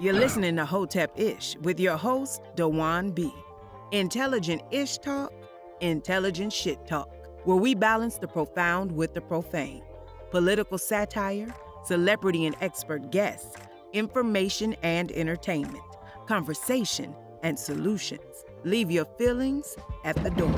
You're listening to Hotep Ish with your host, Dewan B. Intelligent Ish Talk, intelligent shit talk, where we balance the profound with the profane. Political satire, celebrity and expert guests, information and entertainment, conversation and solutions. Leave your feelings at the door.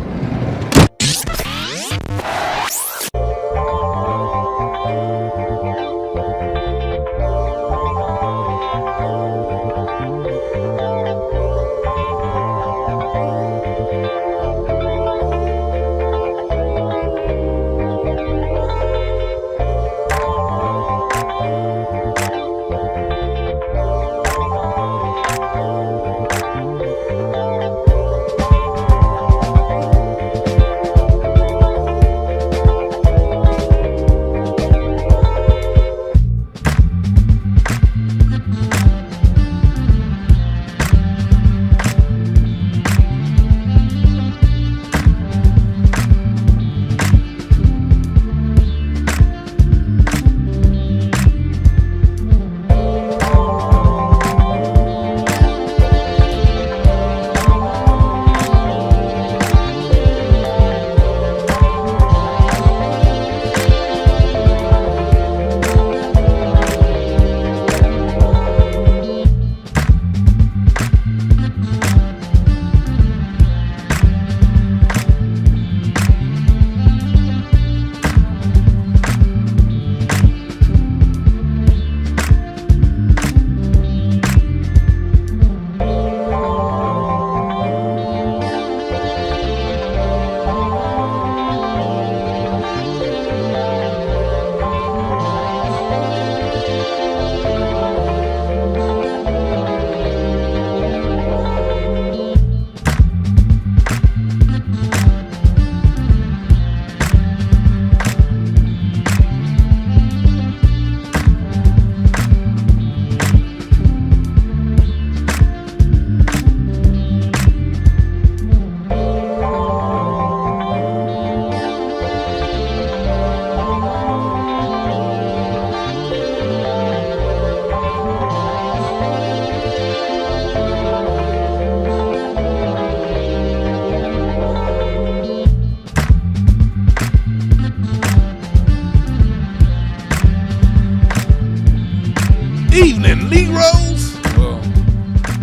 Evening, Negroes. Well,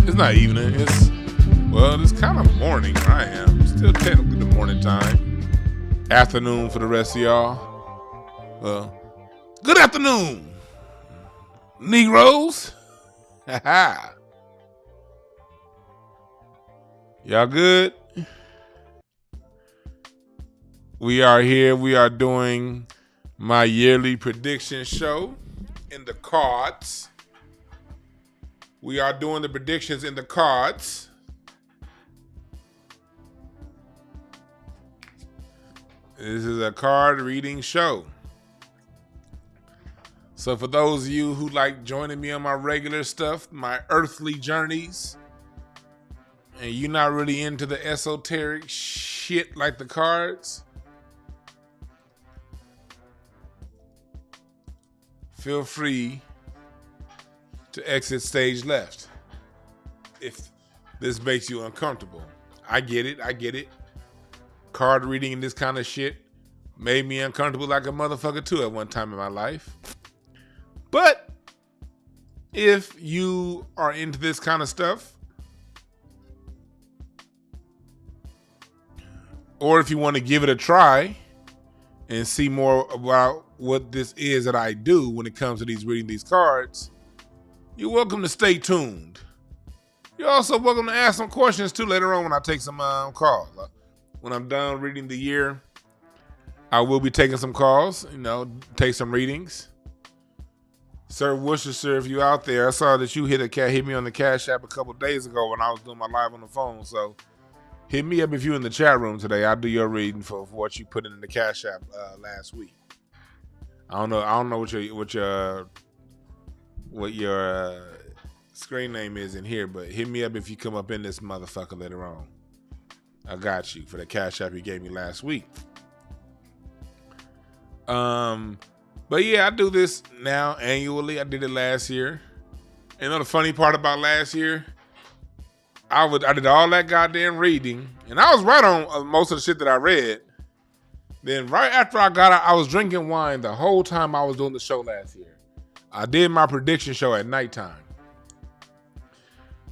it's not evening. It's kind of morning where I am. Still technically the morning time. Afternoon for the rest of y'all. Well, good afternoon, Negroes. Y'all good? We are here. We are doing my yearly prediction show in the cards. We are doing the predictions in the cards. This is a card reading show. So for those of you who like joining me on my regular stuff, my earthly journeys, and you're not really into the esoteric shit like the cards, feel free to exit stage left if this makes you uncomfortable. I get it. Card reading and this kind of shit made me uncomfortable like a motherfucker too at one time in my life. But if you are into this kind of stuff, or if you want to give it a try and see more about what this is that I do when it comes to reading these cards, you're welcome to stay tuned. You're also welcome to ask some questions too later on when I take some calls. When I'm done reading the year, I will be taking some calls, take some readings. Sir Worcestershire, if you out there, I saw that you hit me on the Cash App a couple days ago when I was doing my live on the phone. So hit me up if you're in the chat room today. I'll do your reading for what you put in the Cash App last week. I don't know what your screen name is in here, but hit me up if you come up in this motherfucker later on. I got you for the Cash App you gave me last week. But yeah, I do this now annually. I did it last year. You know the funny part about last year? I did all that goddamn reading, and I was right on most of the shit that I read. Then right after I got out, I was drinking wine the whole time I was doing the show last year. I did my prediction show at nighttime.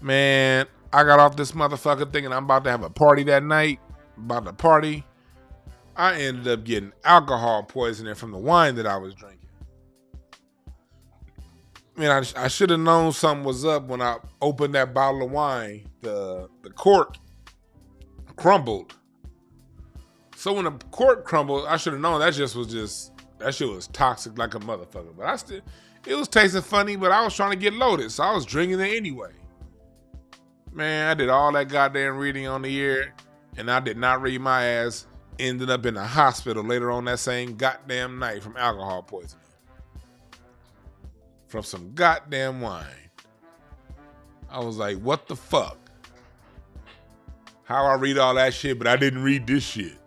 Man, I got off this motherfucker thinking I'm about to have a party that night. About to party. I ended up getting alcohol poisoning from the wine that I was drinking. Man, I should have known something was up when I opened that bottle of wine. The cork crumbled. So when the cork crumbled, I should have known that shit was toxic like a motherfucker. But it was tasting funny, but I was trying to get loaded, so I was drinking it anyway. Man, I did all that goddamn reading on the year, and I did not read my ass. Ended up in the hospital later on that same goddamn night from alcohol poisoning. From some goddamn wine. I was like, what the fuck? How I read all that shit, but I didn't read this shit.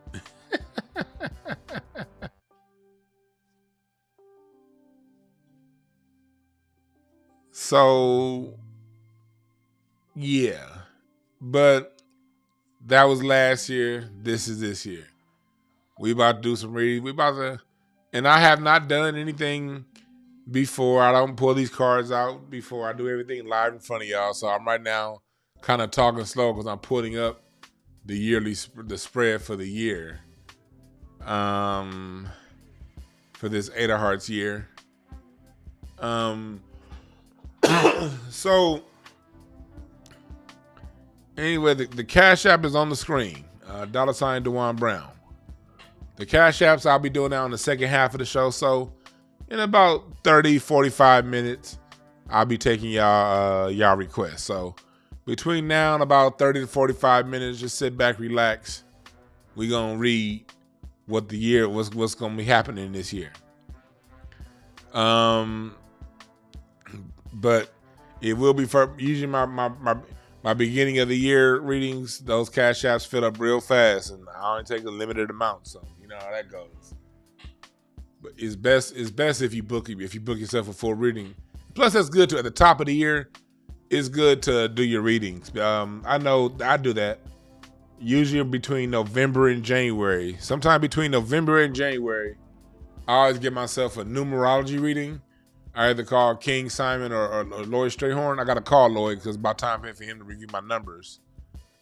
So, yeah. But that was last year. This is this year. We about to do some reading. And I have not done anything before. I don't pull these cards out before. I do everything live in front of y'all. So I'm right now kind of talking slow because I'm putting up the spread for the year. For this Eight of Hearts year. So anyway, the Cash App is on the screen. $ Dewan Brown. The Cash Apps I'll be doing that on the second half of the show. So in about 30, 45 minutes, I'll be taking y'all requests. So between now and about 30 to 45 minutes, just sit back, relax. We're going to read what the year, what's going to be happening this year. But it will be for usually my beginning of the year readings. Those Cash Apps fill up real fast, and I only take a limited amount. So you know how that goes. But it's best if you book yourself a full reading. Plus, that's good too. At the top of the year, it's good to do your readings. I know I do that. Usually between November and January. Sometime between November and January, I always give myself a numerology reading. I either call King Simon or Lloyd Strayhorn. I got to call Lloyd because it's about time for him to review my numbers.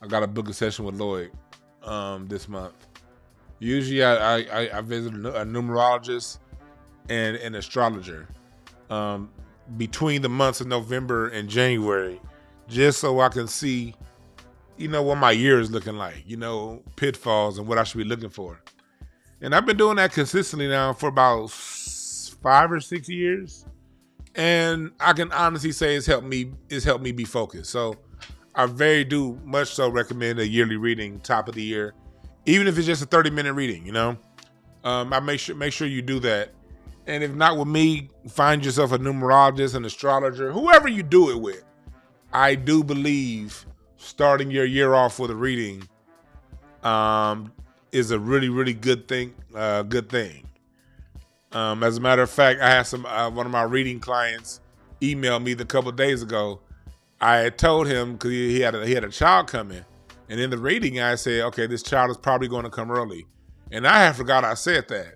I got to book a session with Lloyd this month. Usually I visit a numerologist and an astrologer between the months of November and January, just so I can see, what my year is looking like, pitfalls and what I should be looking for. And I've been doing that consistently now for about 5 or 6 years. And I can honestly say it's helped me be focused. So I much so recommend a yearly reading, top of the year, even if it's just a 30-minute reading, I make sure you do that. And if not with me, find yourself a numerologist, an astrologer, whoever you do it with. I do believe starting your year off with a reading is a really, really good thing. As a matter of fact, I had one of my reading clients email me a couple of days ago. I had told him because he had a child coming, and in the reading I said, okay, this child is probably going to come early, and I had forgot I said that.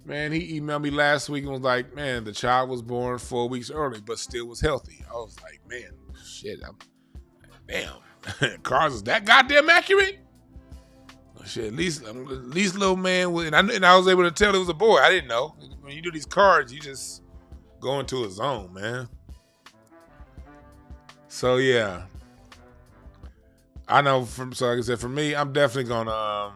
Man, he emailed me last week and was like, man, the child was born 4 weeks early, but still was healthy. I was like, man, shit, damn, Cards is that goddamn accurate? Shit, at least little man was, and I was able to tell it was a boy. I didn't know. When you do these cards, you just go into a zone, man. So yeah, I know. So like I said, for me, I'm definitely gonna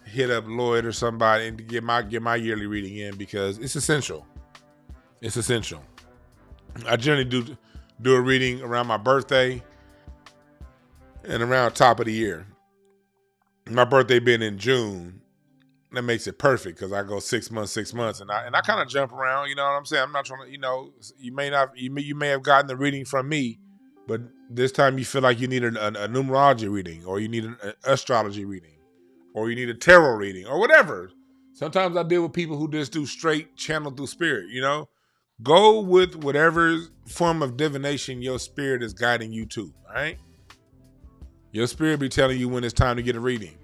hit up Lloyd or somebody and get my yearly reading in because it's essential. It's essential. I generally do a reading around my birthday and around top of the year. My birthday being in June, that makes it perfect because I go 6 months, and I kind of jump around. You know what I'm saying? I'm not trying to, you may have gotten the reading from me, but this time you feel like you need a numerology reading, or you need an astrology reading, or you need a tarot reading, or whatever. Sometimes I deal with people who just do straight channel through spirit. Go with whatever form of divination your spirit is guiding you to, all right? Your spirit be telling you when it's time to get a reading.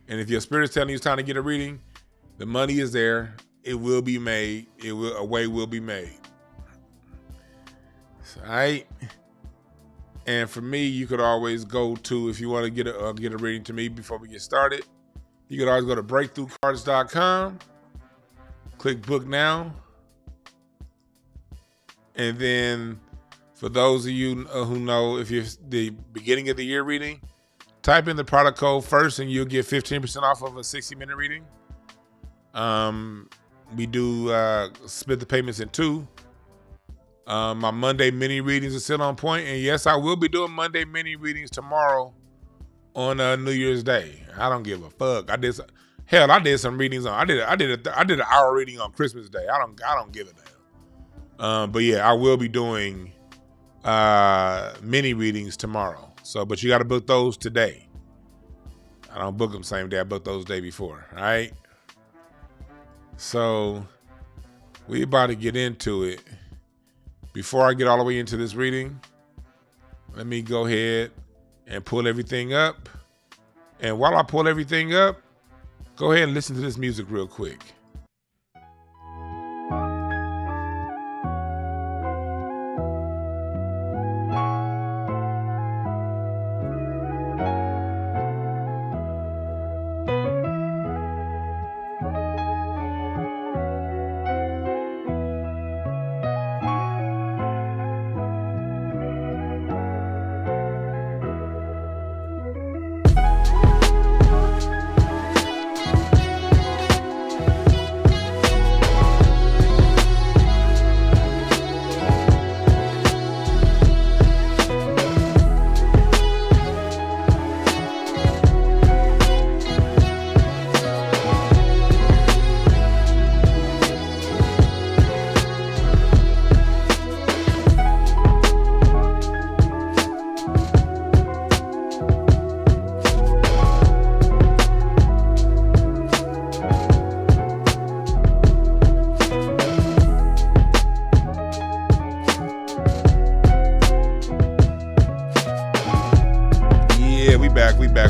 And if your spirit is telling you it's time to get a reading, the money is there. It will be made. A way will be made. All right? And for me, you could always go to, if you want to get a reading to me before we get started, you could always go to breakthroughcards.com, click book now. And then for those of you who know, if you're the beginning of the year reading, type in the product code first and you'll get 15% off of a 60-minute reading. We do split the payments in two. My Monday mini readings are still on point. And yes, I will be doing Monday mini readings tomorrow on New Year's Day. I don't give a fuck. I did some readings on. I did an hour reading on Christmas Day. I don't give a damn. But yeah, I will be doing mini readings tomorrow. So, but you got to book those today. I don't book them same day. I book those the day before. All right. So we about to get into it. Before I get all the way into this reading, let me go ahead and pull everything up. And while I pull everything up, go ahead and listen to this music real quick.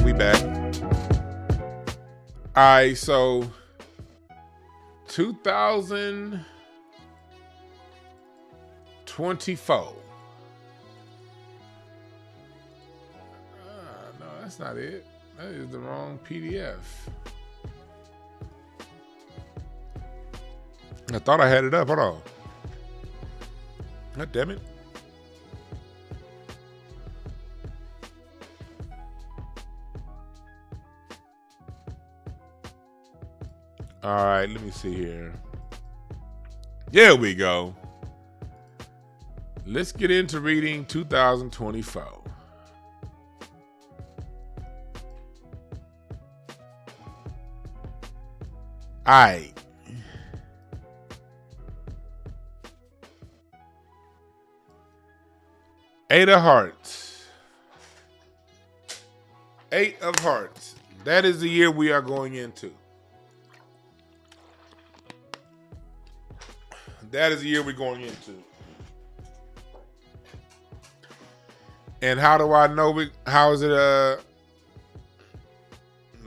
We back. All right, so 2024. No, that's not it. That is the wrong PDF. I thought I had it up. Hold on. God damn it. All right, let me see here. There we go. Let's get into reading 2024. All right. Eight of Hearts. Eight of Hearts. That is the year we are going into. That is the year we're going into. And how do I know how is it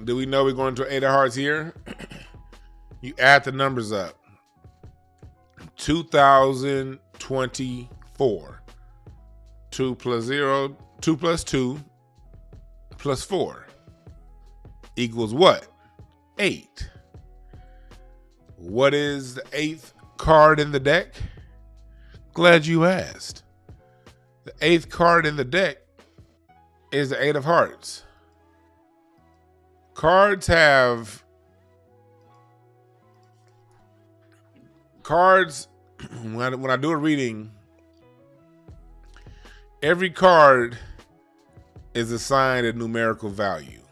do we know we're going to 8 of Hearts here? You add the numbers up. 2024. 2 plus 0, 2 plus 2 plus 4 equals what? 8. What is the 8th card in the deck? Glad you asked. The 8th card in the deck is the 8 of Hearts. Cards, when I do a reading, every card is assigned a numerical value.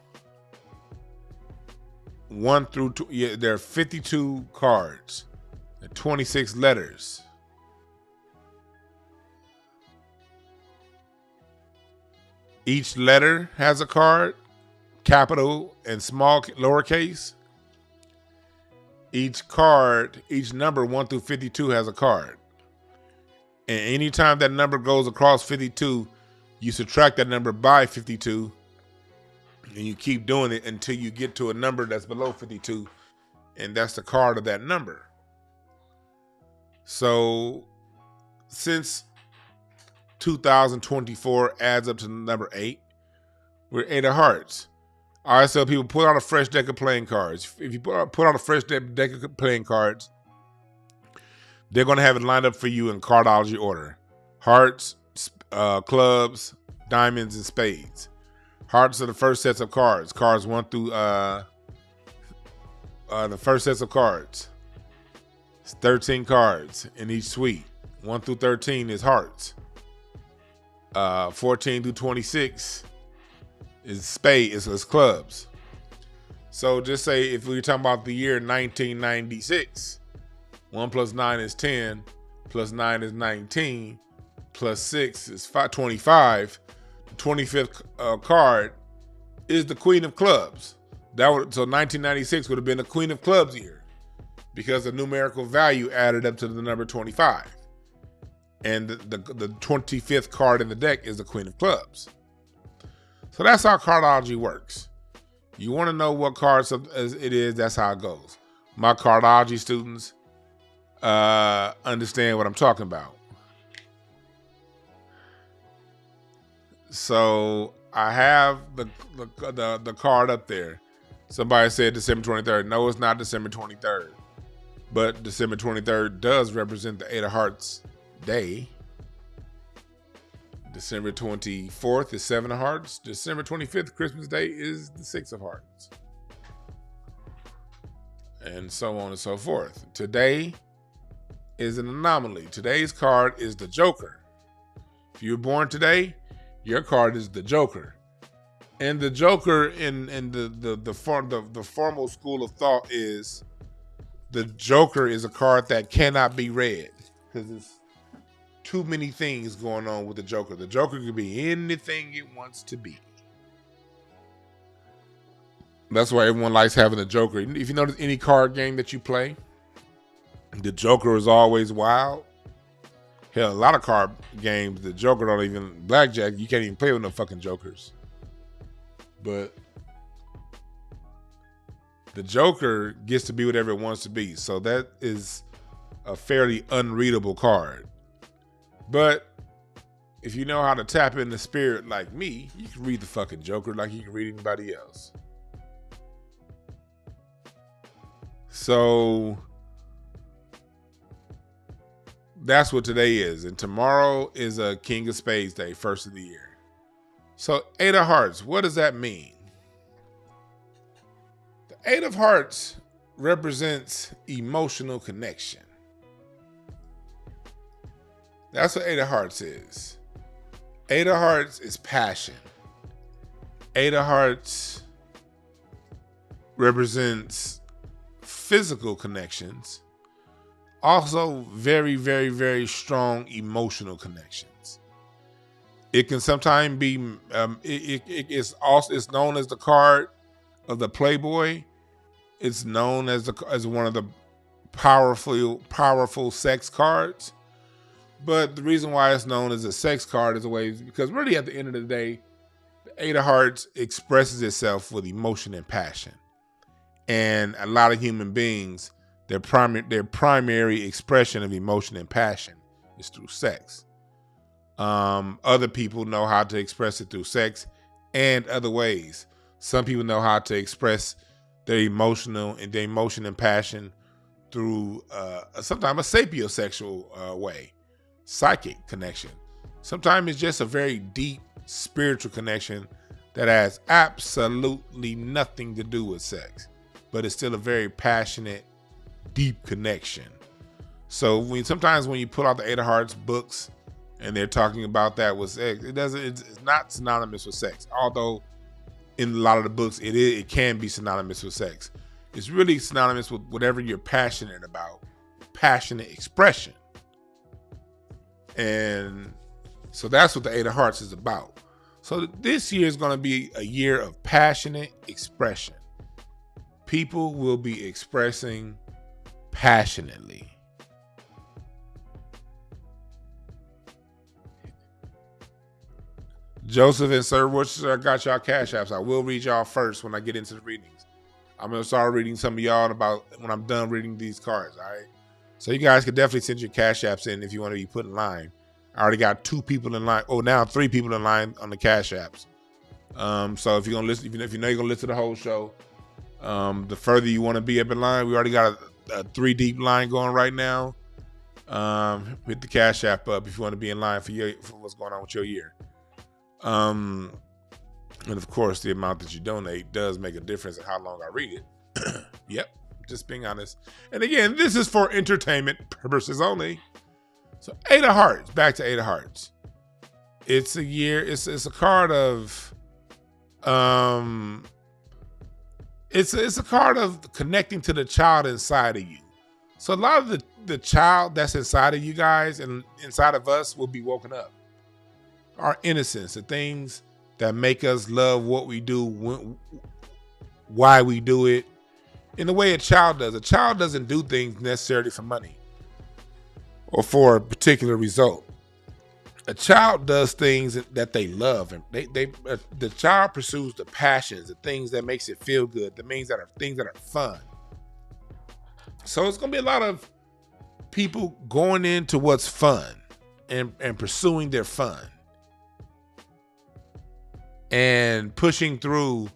1 through 2. Yeah, there are 52 cards. 26 letters. Each letter has a card, capital and small lowercase. Each card, each number 1 through 52 has a card. And anytime that number goes across 52, you subtract that number by 52, and you keep doing it until you get to a number that's below 52, and that's the card of that number. So since 2024 adds up to number 8, we're 8 of hearts. All right, so people put out a fresh deck of playing cards. If you put out a fresh deck of playing cards, they're going to have it lined up for you in cardology order. Hearts, clubs, diamonds, and spades. Hearts are the first sets of cards. Cards 1 through the first sets of cards. It's 13 cards in each suite. 1 through 13 is hearts. 14 through 26 is spades, is clubs. So just say if we're talking about the year 1996, 1 plus 9 is 10, plus 9 is 19, plus 6 is 25. The 25th card is the Queen of Clubs. So 1996 would have been the Queen of Clubs year because the numerical value added up to the number 25. And the 25th card in the deck is the Queen of Clubs. So that's how cardology works. You want to know what cards it is, that's how it goes. My cardology students understand what I'm talking about. So I have the card up there. Somebody said December 23rd. No, it's not December 23rd. But December 23rd does represent the 8 of Hearts day. December 24th is 7 of Hearts. December 25th, Christmas Day, is the 6 of Hearts. And so on and so forth. Today is an anomaly. Today's card is the Joker. If you were born today, your card is the Joker. And the Joker in the formal school of thought is the Joker is a card that cannot be read because it's too many things going on with the Joker. The Joker can be anything it wants to be. That's why everyone likes having the Joker. If you notice any card game that you play, the Joker is always wild. Hell, a lot of card games, the Joker don't even, blackjack, you can't even play with no fucking Jokers. But the Joker gets to be whatever it wants to be. So that is a fairly unreadable card. But if you know how to tap in the spirit like me, you can read the fucking Joker like you can read anybody else. So that's what today is. And tomorrow is a King of Spades day, first of the year. So 8 of Hearts, what does that mean? The 8 of Hearts represents emotional connection. That's what 8 of Hearts is. 8 of Hearts is passion. 8 of Hearts represents physical connections. Also very, very, very strong emotional connections. It can sometimes be, it's known as the card of the Playboy. It's known as one of the powerful sex cards. But the reason why it's known as a sex card is because really at the end of the day, the 8 of Hearts expresses itself with emotion and passion. And a lot of human beings, their primary expression of emotion and passion is through sex. Other people know how to express it through sex and other ways. Some people know how to express their emotion and passion through sometimes a sapiosexual way, psychic connection. Sometimes it's just a very deep spiritual connection that has absolutely nothing to do with sex, but it's still a very passionate, deep connection. So sometimes when you pull out the 8 of Hearts books and they're talking about that with sex, it's not synonymous with sex. Although in a lot of the books it can be synonymous with sex. It's really synonymous with whatever you're passionate about, passionate expression. And so that's what the 8 of Hearts is about. So this year is going to be a year of passionate expression. People will be expressing passionately. Joseph and Sir Worcester, I got y'all cash apps. I will read y'all first when I get into the readings. I'm gonna start reading some of y'all about when I'm done reading these cards. All right. So you guys can definitely send your cash apps in if you want to be put in line. I already got 2 people in line. Oh, now 3 people in line on the cash apps. So if you're gonna listen, if you know you're gonna listen to the whole show, the further you want to be up in line, we already got a 3 deep line going right now. Hit the cash app up if you want to be in line for what's going on with your year. And of course, the amount that you donate does make a difference in how long I read it. Yep, just being honest. And again, this is for entertainment purposes only. So 8 of Hearts, back to 8 of Hearts. It's a year. It's a card of, it's a card of connecting to the child inside of you. So a lot of the child that's inside of you guys and inside of us will be woken up. Our innocence, the things that make us love what we do, why we do it, in the way a child does. A child doesn't do things necessarily for money or for a particular result. A child does things that they love, and the child pursues the passions, the things that makes it feel good, the things that are fun. So it's gonna be a lot of people going into what's fun and pursuing their fun and pushing through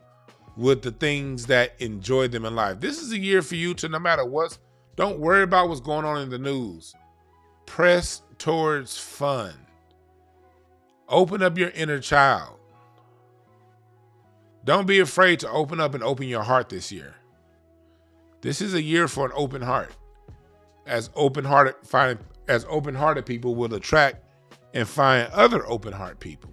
with the things that enjoy them in life. This is a year for you to, no matter what, don't worry about what's going on in the news. Press towards fun. Open up your inner child. Don't be afraid to open up and open your heart this year. This is a year for an open heart. As open-hearted people will attract and find other open-heart people.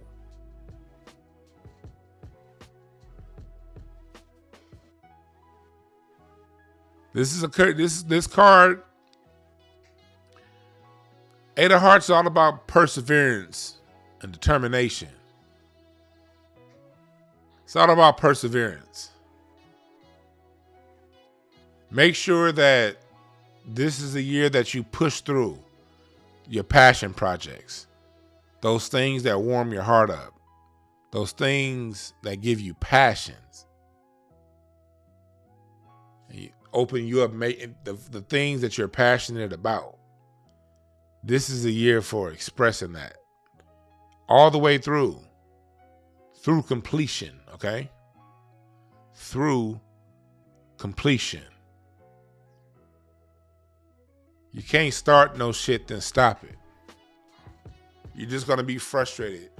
This card, 8 of Hearts, is all about perseverance and determination. It's all about perseverance. Make sure that this is a year that you push through your passion projects, those things that warm your heart up, those things that give you passions. And you open you up, making the things that you're passionate about. This is a year for expressing that all the way through completion, okay? Through completion. You can't start no shit, then stop it. You're just going to be frustrated.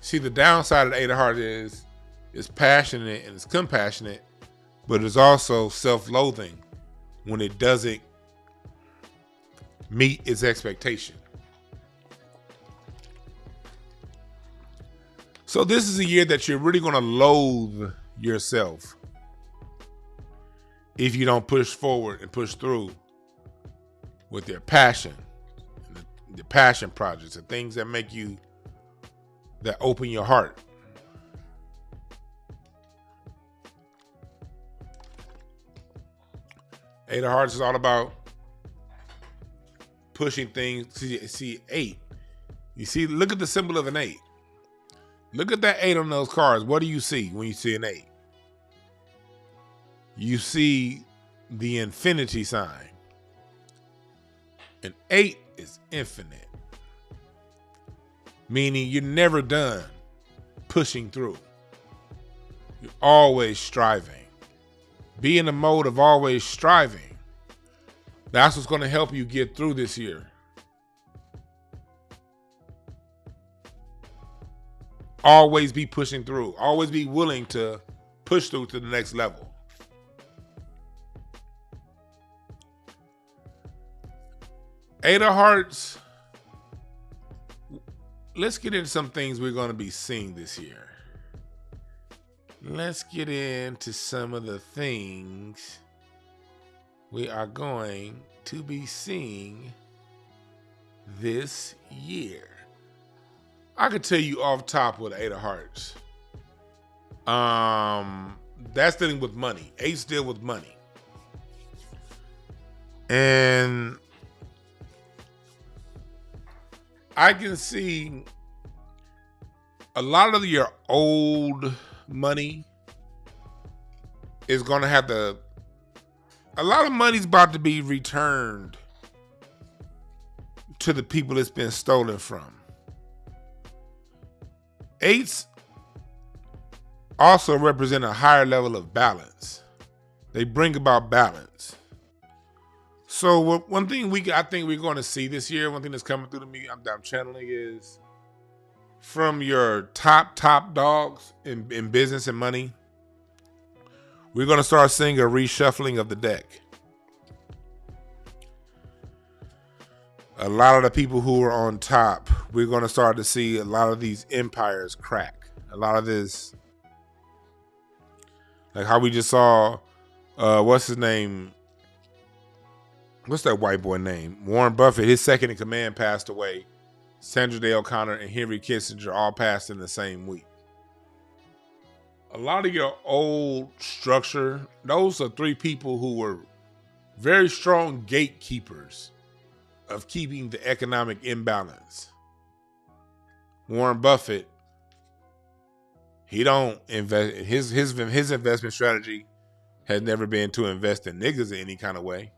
See, the downside of the 8 of Hearts is it's passionate and it's compassionate, but it's also self-loathing when it doesn't meet its expectation. So this is a year that you're really going to loathe yourself if you don't push forward and push through with their passion, the passion projects, the things that make you, that open your heart. Eight of Hearts is all about pushing things. See 8. You see, look at the symbol of an 8. Look at that 8 on those cards. What do you see when you see an 8? You see the infinity sign. An 8 is infinite, meaning you're never done pushing through. You're always striving. Be in the mode of always striving. That's what's going to help you get through this year. Always be pushing through. Always be willing to push through to the next level. Eight of Hearts. Let's get into some things we're going to be seeing this year. Let's get into some of the things we are going to be seeing this year. I could tell you off top with 8 of Hearts. That's dealing with money. 8's deal with money. And I can see a lot of your old money is going to have to, a lot of money's about to be returned to the people it's been stolen from. Eights also represent a higher level of balance. They bring about balance. So one thing I think we're going to see this year, one thing that's coming through to me, I'm channeling, is from your top dogs in business and money, we're going to start seeing a reshuffling of the deck. A lot of the people who are on top, we're going to start to see a lot of these empires crack. A lot of this, like how we just saw, what's his name? What's that white boy name? Warren Buffett, his second in command passed away. Sandra Day O'Connor and Henry Kissinger all passed in the same week. A lot of your old structure, those are three people who were very strong gatekeepers of keeping the economic imbalance. Warren Buffett, he don't invest, his investment strategy has never been to invest in niggas in any kind of way.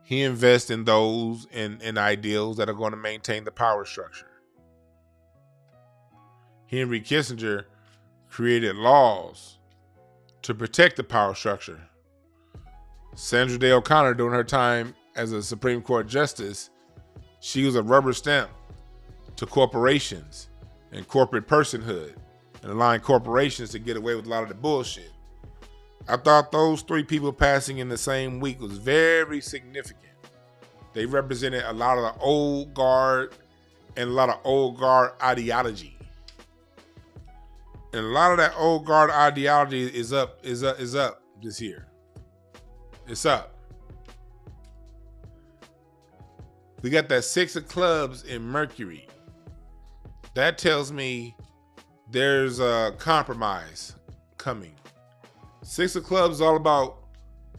He invests in those in ideals that are going to maintain the power structure. Henry Kissinger created laws to protect the power structure. Sandra Day O'Connor, during her time as a Supreme Court justice, she was a rubber stamp to corporations and corporate personhood and allowing corporations to get away with a lot of the bullshit. I thought those three people passing in the same week was very significant. They represented a lot of the old guard and a lot of old guard ideology. And a lot of that old guard ideology is up this year. It's up. We got that 6 of clubs in Mercury. That tells me there's a compromise coming. 6 of clubs is all about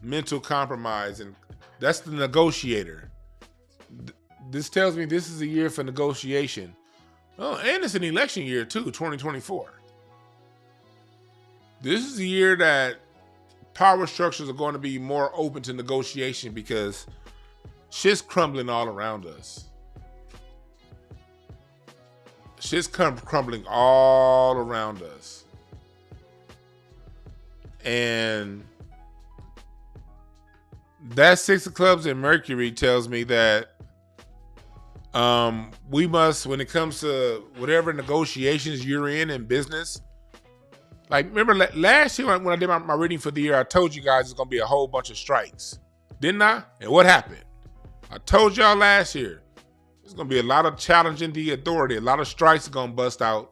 mental compromise, and that's the negotiator. This tells me this is a year for negotiation. Oh, and it's an election year too, 2024. This is a year that power structures are going to be more open to negotiation because shit's crumbling all around us. Shit's crumbling all around us. And that 6 of clubs in Mercury tells me that we must, when it comes to whatever negotiations you're in business, like remember last year when I did my reading for the year, I told you guys it's going to be a whole bunch of strikes. Didn't I? And what happened? I told y'all last year, there's going to be a lot of challenging the authority. A lot of strikes are going to bust out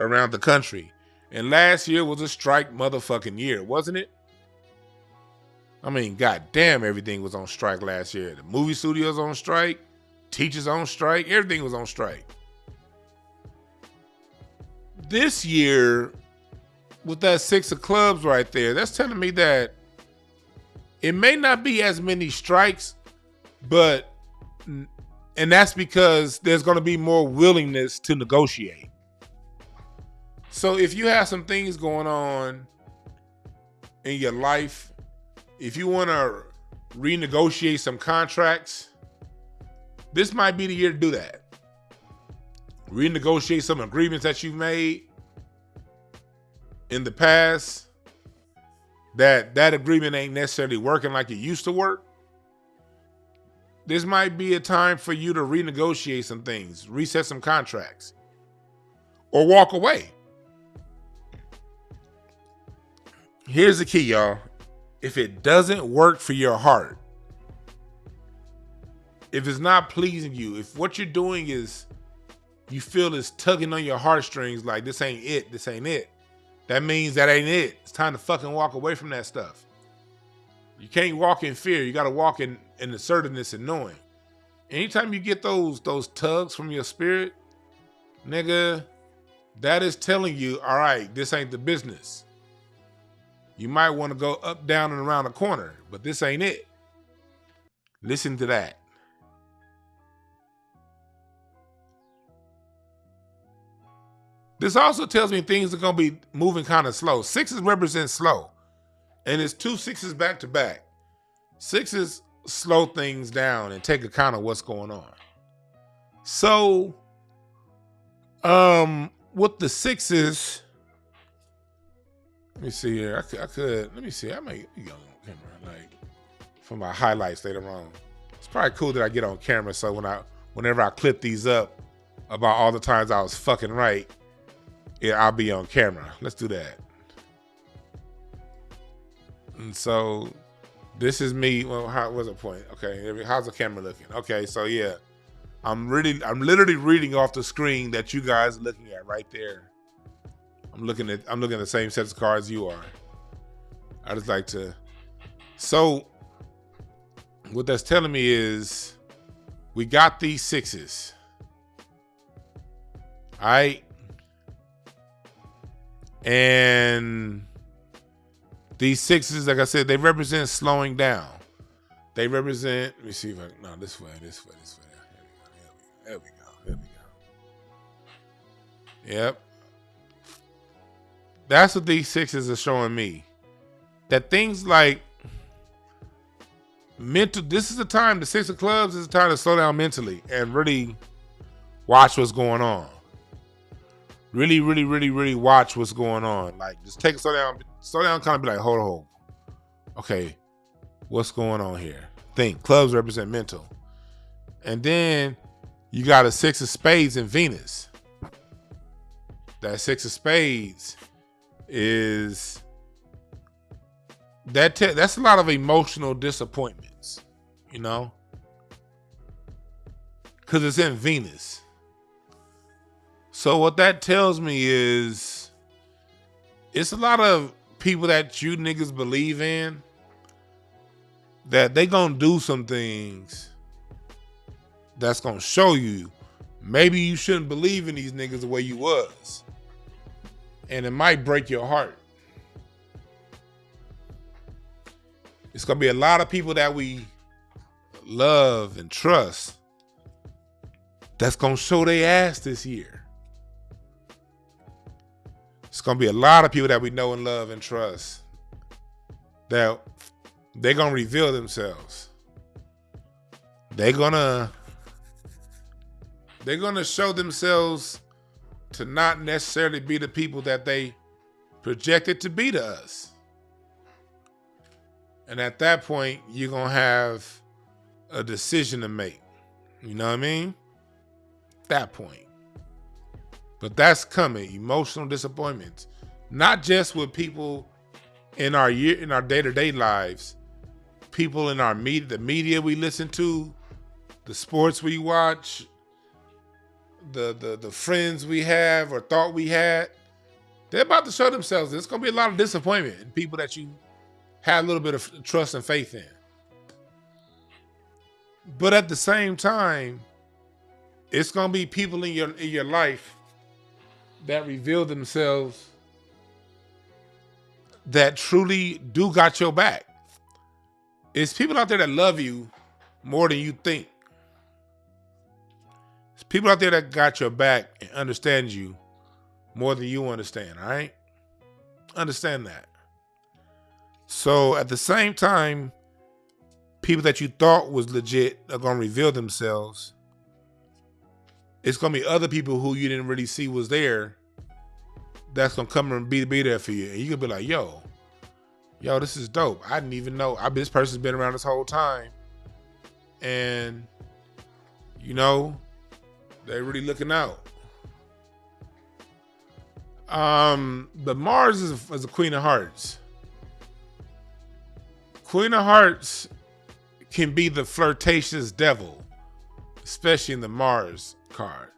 around the country. And last year was a strike motherfucking year, wasn't it? I mean, goddamn, everything was on strike last year. The movie studios on strike, teachers on strike, everything was on strike. This year, with that 6 of clubs right there, that's telling me that it may not be as many strikes, and that's because there's going to be more willingness to negotiate. So if you have some things going on in your life, if you want to renegotiate some contracts, this might be the year to do that. Renegotiate some agreements that you've made in the past that agreement ain't necessarily working like it used to work. This might be a time for you to renegotiate some things, reset some contracts, or walk away. Here's the key, y'all. If it doesn't work for your heart, if it's not pleasing you, if what you're doing is you feel is tugging on your heartstrings like this ain't it, that means that ain't it. It's time to fucking walk away from that stuff. You can't walk in fear. You got to walk in assertiveness and knowing. Anytime you get those tugs from your spirit, nigga, that is telling you, all right, this ain't the business. You might want to go up, down, and around the corner, but this ain't it. Listen to that. This also tells me things are going to be moving kind of slow. Sixes represent slow. And it's 2 sixes back to back. Sixes slow things down and take account of what's going on. So, with the sixes, let me see here. I could let me see. I might get on camera, like for my highlights later on. It's probably cool that I get on camera, so whenever I clip these up about all the times I was fucking right, I'll be on camera. Let's do that. And so this is me. Well, what's the point? Okay, how's the camera looking? Okay, so yeah, I'm literally reading off the screen that you guys are looking at right there. I'm looking at the same sets of cards you are. I just like to. So what that's telling me is we got these sixes. All right. And these sixes, like I said, they represent slowing down. They represent, let me see if I, no, this way. There we go. Yep. That's what these sixes are showing me. That things like mental, this is the time, the six of clubs is the time to slow down mentally and really watch what's going on. Really watch what's going on. Like, just take a slow down, kind of be like, hold on. Okay, what's going on here? Think. Clubs represent mental. And then you got a six of spades in Venus. That six of spades is that's a lot of emotional disappointments, you know? Because it's in Venus. So what that tells me is it's a lot of people that you niggas believe in that they gonna do some things that's gonna show you maybe you shouldn't believe in these niggas the way you was. And it might break your heart. It's gonna be a lot of people that we love and trust that's gonna show their ass this year. It's gonna be a lot of people that we know and love and trust that they're gonna reveal themselves. They're gonna show themselves to not necessarily be the people that they projected to be to us. And at that point, you're gonna have a decision to make. You know what I mean? That point. But that's coming. Emotional disappointments. Not just with people in our day-to-day lives, people in our media, the media we listen to, the sports we watch, the friends we have or thought we had. They're about to show themselves. There's gonna be a lot of disappointment in people that you have a little bit of trust and faith in. But at the same time, it's gonna be people in your life that reveal themselves that truly do got your back. It's people out there that love you more than you think. It's people out there that got your back and understand you more than you understand, all right? Understand that. So at the same time, people that you thought was legit are going to reveal themselves. It's going to be other people who you didn't really see was there that's going to come and be there for you. And you can be like, yo, this is dope. I didn't even know. This person's been around this whole time. And, you know, they're really looking out. But Mars is a Queen of Hearts. Queen of Hearts can be the flirtatious devil, especially in the Mars card.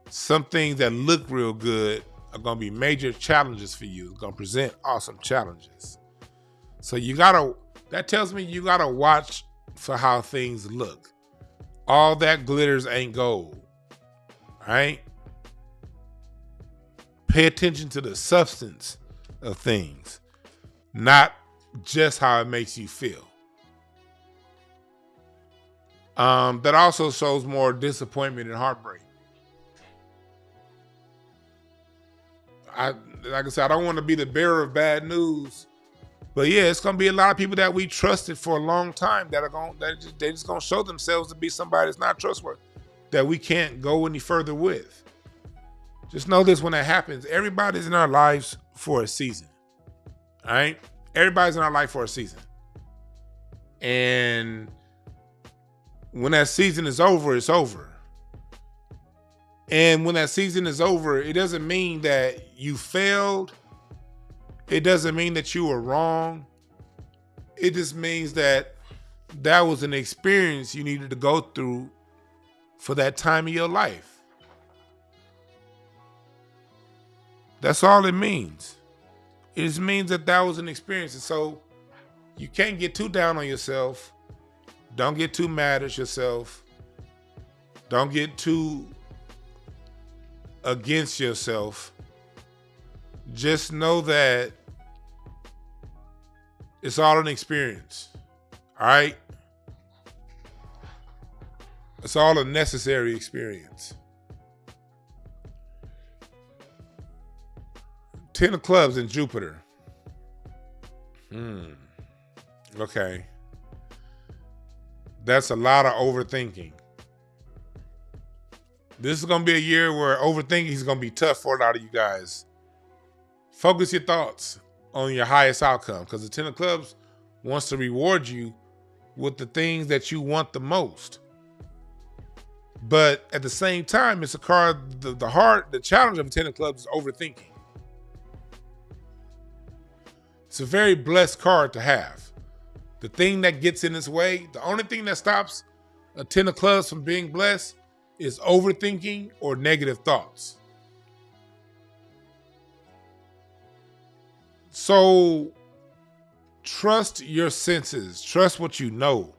Some things that look real good are going to be major challenges for you. It's going to present awesome challenges. So that tells me you got to watch for how things look. All that glitters ain't gold, right? Pay attention to the substance of things, not just how it makes you feel. That also shows more disappointment and heartbreak. like I said, I don't want to be the bearer of bad news, but yeah, it's gonna be a lot of people that we trusted for a long time that they're just gonna show themselves to be somebody that's not trustworthy, that we can't go any further with. Just know this: when that happens, everybody's in our lives for a season. All right, everybody's in our life for a season, and when that season is over, it's over. And when that season is over, it doesn't mean that you failed. It doesn't mean that you were wrong. It just means that that was an experience you needed to go through for that time of your life. That's all it means. It just means that that was an experience. And so you can't get too down on yourself. Don't get too mad at yourself. Don't get too against yourself. Just know that it's all an experience. All right? It's all a necessary experience. 10 of clubs in Jupiter. Okay. That's a lot of overthinking. This is going to be a year where overthinking is going to be tough for a lot of you guys. Focus your thoughts on your highest outcome, because the 10 of clubs wants to reward you with the things that you want the most. But at the same time, it's a card, the challenge of 10 of clubs is overthinking. It's a very blessed card to have. The thing that gets in its way, the only thing that stops a 10 of clubs from being blessed is overthinking or negative thoughts. So trust your senses. Trust what you know.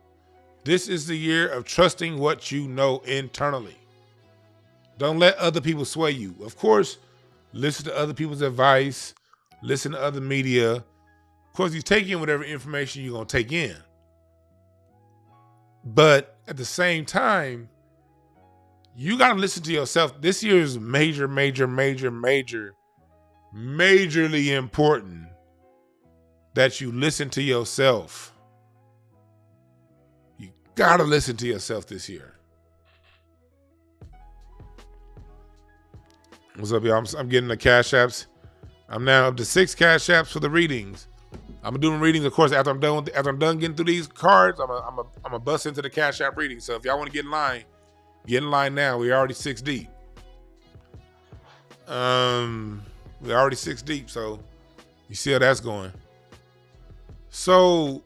This is the year of trusting what you know internally. Don't let other people sway you. Of course, listen to other people's advice. Listen to other media. Of course, you take in whatever information you're going to take in. But at the same time, you got to listen to yourself. This year is majorly important that you listen to yourself. You got to listen to yourself this year. What's up, y'all? I'm getting the cash apps. I'm now up to 6 cash apps for the readings. I'm doing readings, of course, after I'm done getting through these cards. I'm a bust into the cash app reading. So if y'all want to get in line now. We're already 6 deep. We're already 6 deep, so you see how that's going. So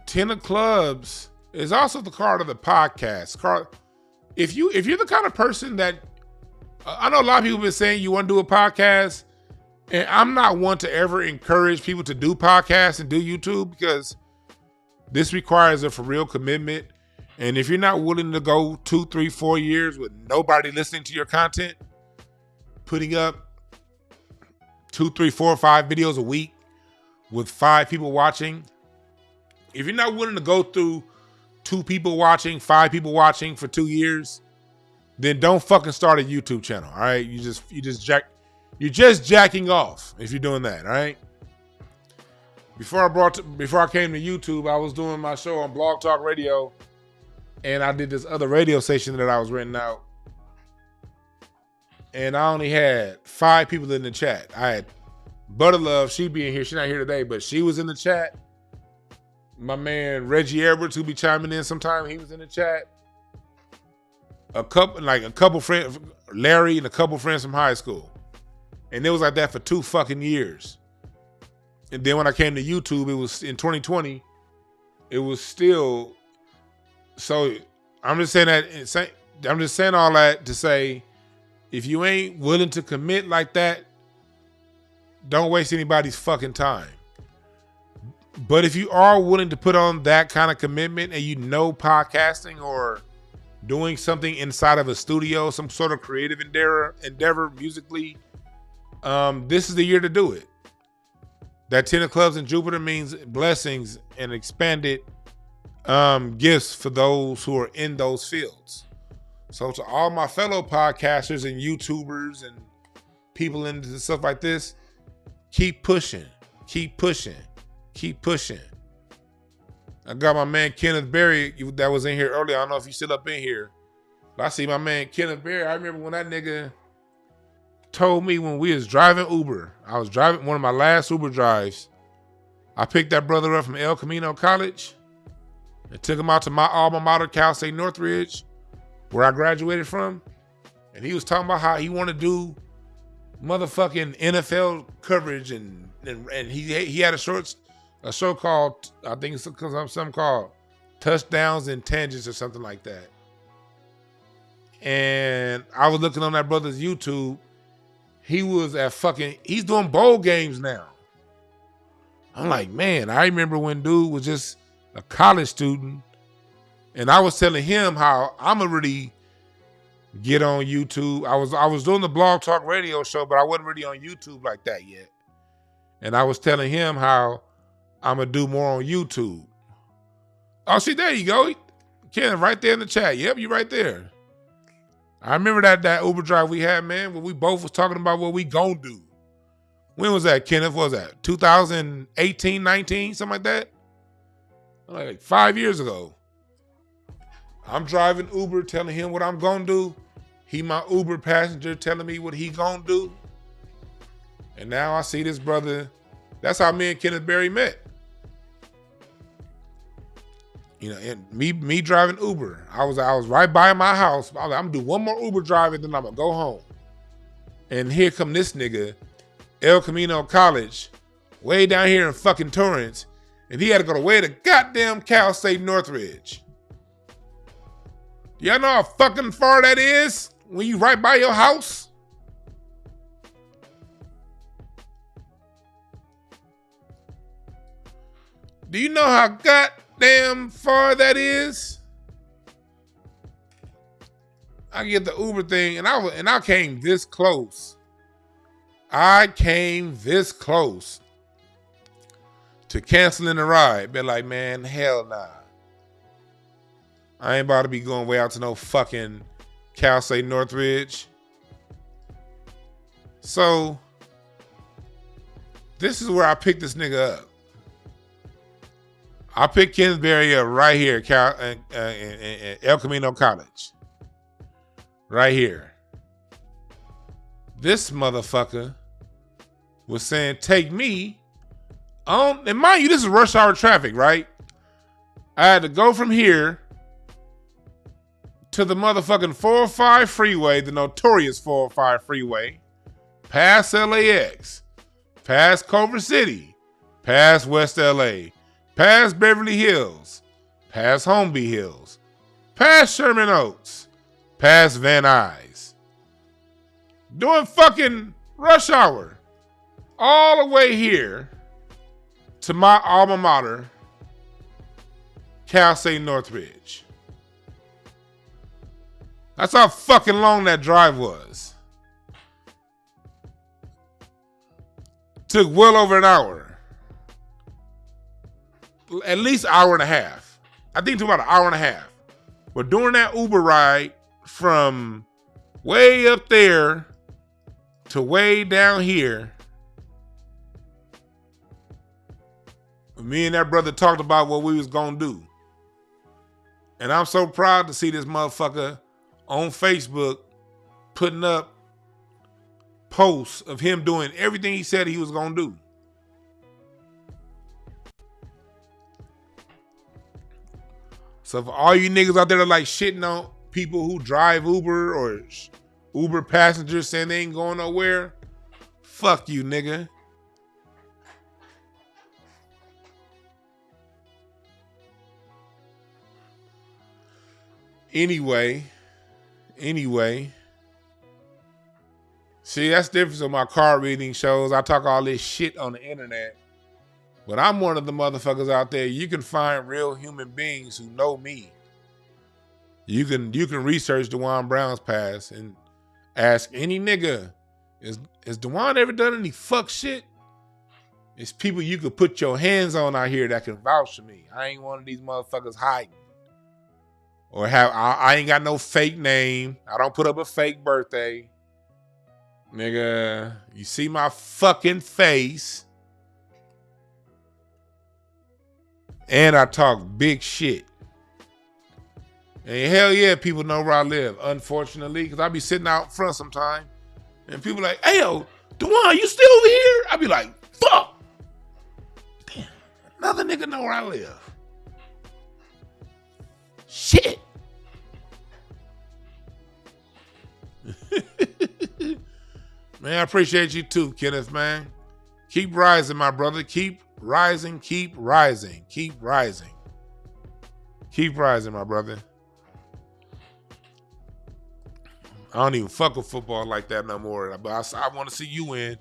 10 of clubs is also the card of the podcast. If you're the kind of person that I know a lot of people have been saying you want to do a podcast, and I'm not one to ever encourage people to do podcasts and do YouTube, because this requires a for real commitment. And if you're not willing to go 2, 3, 4 years with nobody listening to your content, putting up 2, 3, 4, 5 videos a week with 5 people watching, if you're not willing to go through 2 people watching, 5 people watching for 2 years, then don't fucking start a YouTube channel. All right, you're just jacking off if you're doing that. All right. Before I came to YouTube, I was doing my show on Blog Talk Radio. And I did this other radio station that I was renting out. And I only had 5 people in the chat. I had Butterlove, she being here. She's not here today, but she was in the chat. My man Reggie Edwards, who be chiming in sometime, he was in the chat. A couple friends, Larry and a couple friends from high school. And it was like that for 2 fucking years. And then when I came to YouTube, it was in 2020, it was still. So I'm just saying all that to say, if you ain't willing to commit like that, don't waste anybody's fucking time. But if you are willing to put on that kind of commitment, and you know podcasting or doing something inside of a studio, some sort of creative endeavor musically, this is the year to do it. That 10 of clubs in Jupiter means blessings and expanded gifts for those who are in those fields. So to all my fellow podcasters and YouTubers and people into stuff like this, keep pushing, keep pushing, keep pushing. I got my man Kenneth Berry that was in here earlier. I don't know if he's still up in here. But I see my man Kenneth Berry. I remember when that nigga told me when we was driving Uber. I was driving one of my last Uber drives. I picked that brother up from El Camino College and took him out to my alma mater, Cal State Northridge, where I graduated from. And he was talking about how he wanted to do motherfucking NFL coverage and he had a show called, I think it's something called Touchdowns and Tangents or something like that. And I was looking on that brother's YouTube. He was he's doing bowl games now. I'm like, man, I remember when dude was just a college student and I was telling him how I'm gonna really get on YouTube. I was doing the Blog Talk Radio show, but I wasn't really on YouTube like that yet. And I was telling him how I'm gonna do more on YouTube. Oh, see, there you go. Ken, right there in the chat. Yep, you right there. I remember that Uber drive we had, man, where we both was talking about what we gonna do. When was that, Kenneth? What was that? 2018, 19, something like that? Like 5 years ago. I'm driving Uber, telling him what I'm gonna do. He my Uber passenger telling me what he gonna do. And now I see this brother. That's how me and Kenneth Berry met. You know, and me driving Uber. I was right by my house. I'm gonna do one more Uber drive and then I'm gonna go home. And here come this nigga, El Camino College, way down here in fucking Torrance, and he had to go to way to goddamn Cal State Northridge. Y'all know how fucking far that is when you right by your house? Do you know how goddamn far that is? I get the Uber thing, and I came this close. I came this close to canceling the ride. Be like, man, hell nah. I ain't about to be going way out to no fucking Cal State Northridge. So, this is where I picked this nigga up. I picked Kenneth Berry up right here in El Camino College. Right here. This motherfucker was saying, take me on, and mind you, this is rush hour traffic, right? I had to go from here to the motherfucking 405 freeway, the notorious 405 freeway, past LAX, past Culver City, past West LA, past Beverly Hills, past Holmby Hills, past Sherman Oaks, past Van Nuys. Doing fucking rush hour. All the way here to my alma mater, Cal State Northridge. That's how fucking long that drive was. Took well over an hour. At least an hour and a half. I think it took about an hour and a half. But during that Uber ride from way up there to way down here, me and that brother talked about what we was gonna do. And I'm so proud to see this motherfucker on Facebook putting up posts of him doing everything he said he was gonna do. So for all you niggas out there that like shitting on people who drive Uber or Uber passengers saying they ain't going nowhere, fuck you, nigga. Anyway. See, that's the difference with my car reading shows. I talk all this shit on the internet. But I'm one of the motherfuckers out there. You can find real human beings who know me. You can research DeJuan Brown's past and ask any nigga, has DeJuan ever done any fuck shit? It's people you could put your hands on out here that can vouch for me. I ain't one of these motherfuckers hiding. Or I ain't got no fake name. I don't put up a fake birthday. Nigga, you see my fucking face. And I talk big shit. And hell yeah, people know where I live, unfortunately, because I be sitting out front sometime. And people like, hey, yo, DeJuan, you still over here? I be like, fuck. Damn, another nigga know where I live. Shit. Man, I appreciate you too, Kenneth, man. Keep rising, my brother. Keep rising, keep rising, keep rising. Keep rising, my brother. I don't even fuck with football like that no more. But I want to see you win.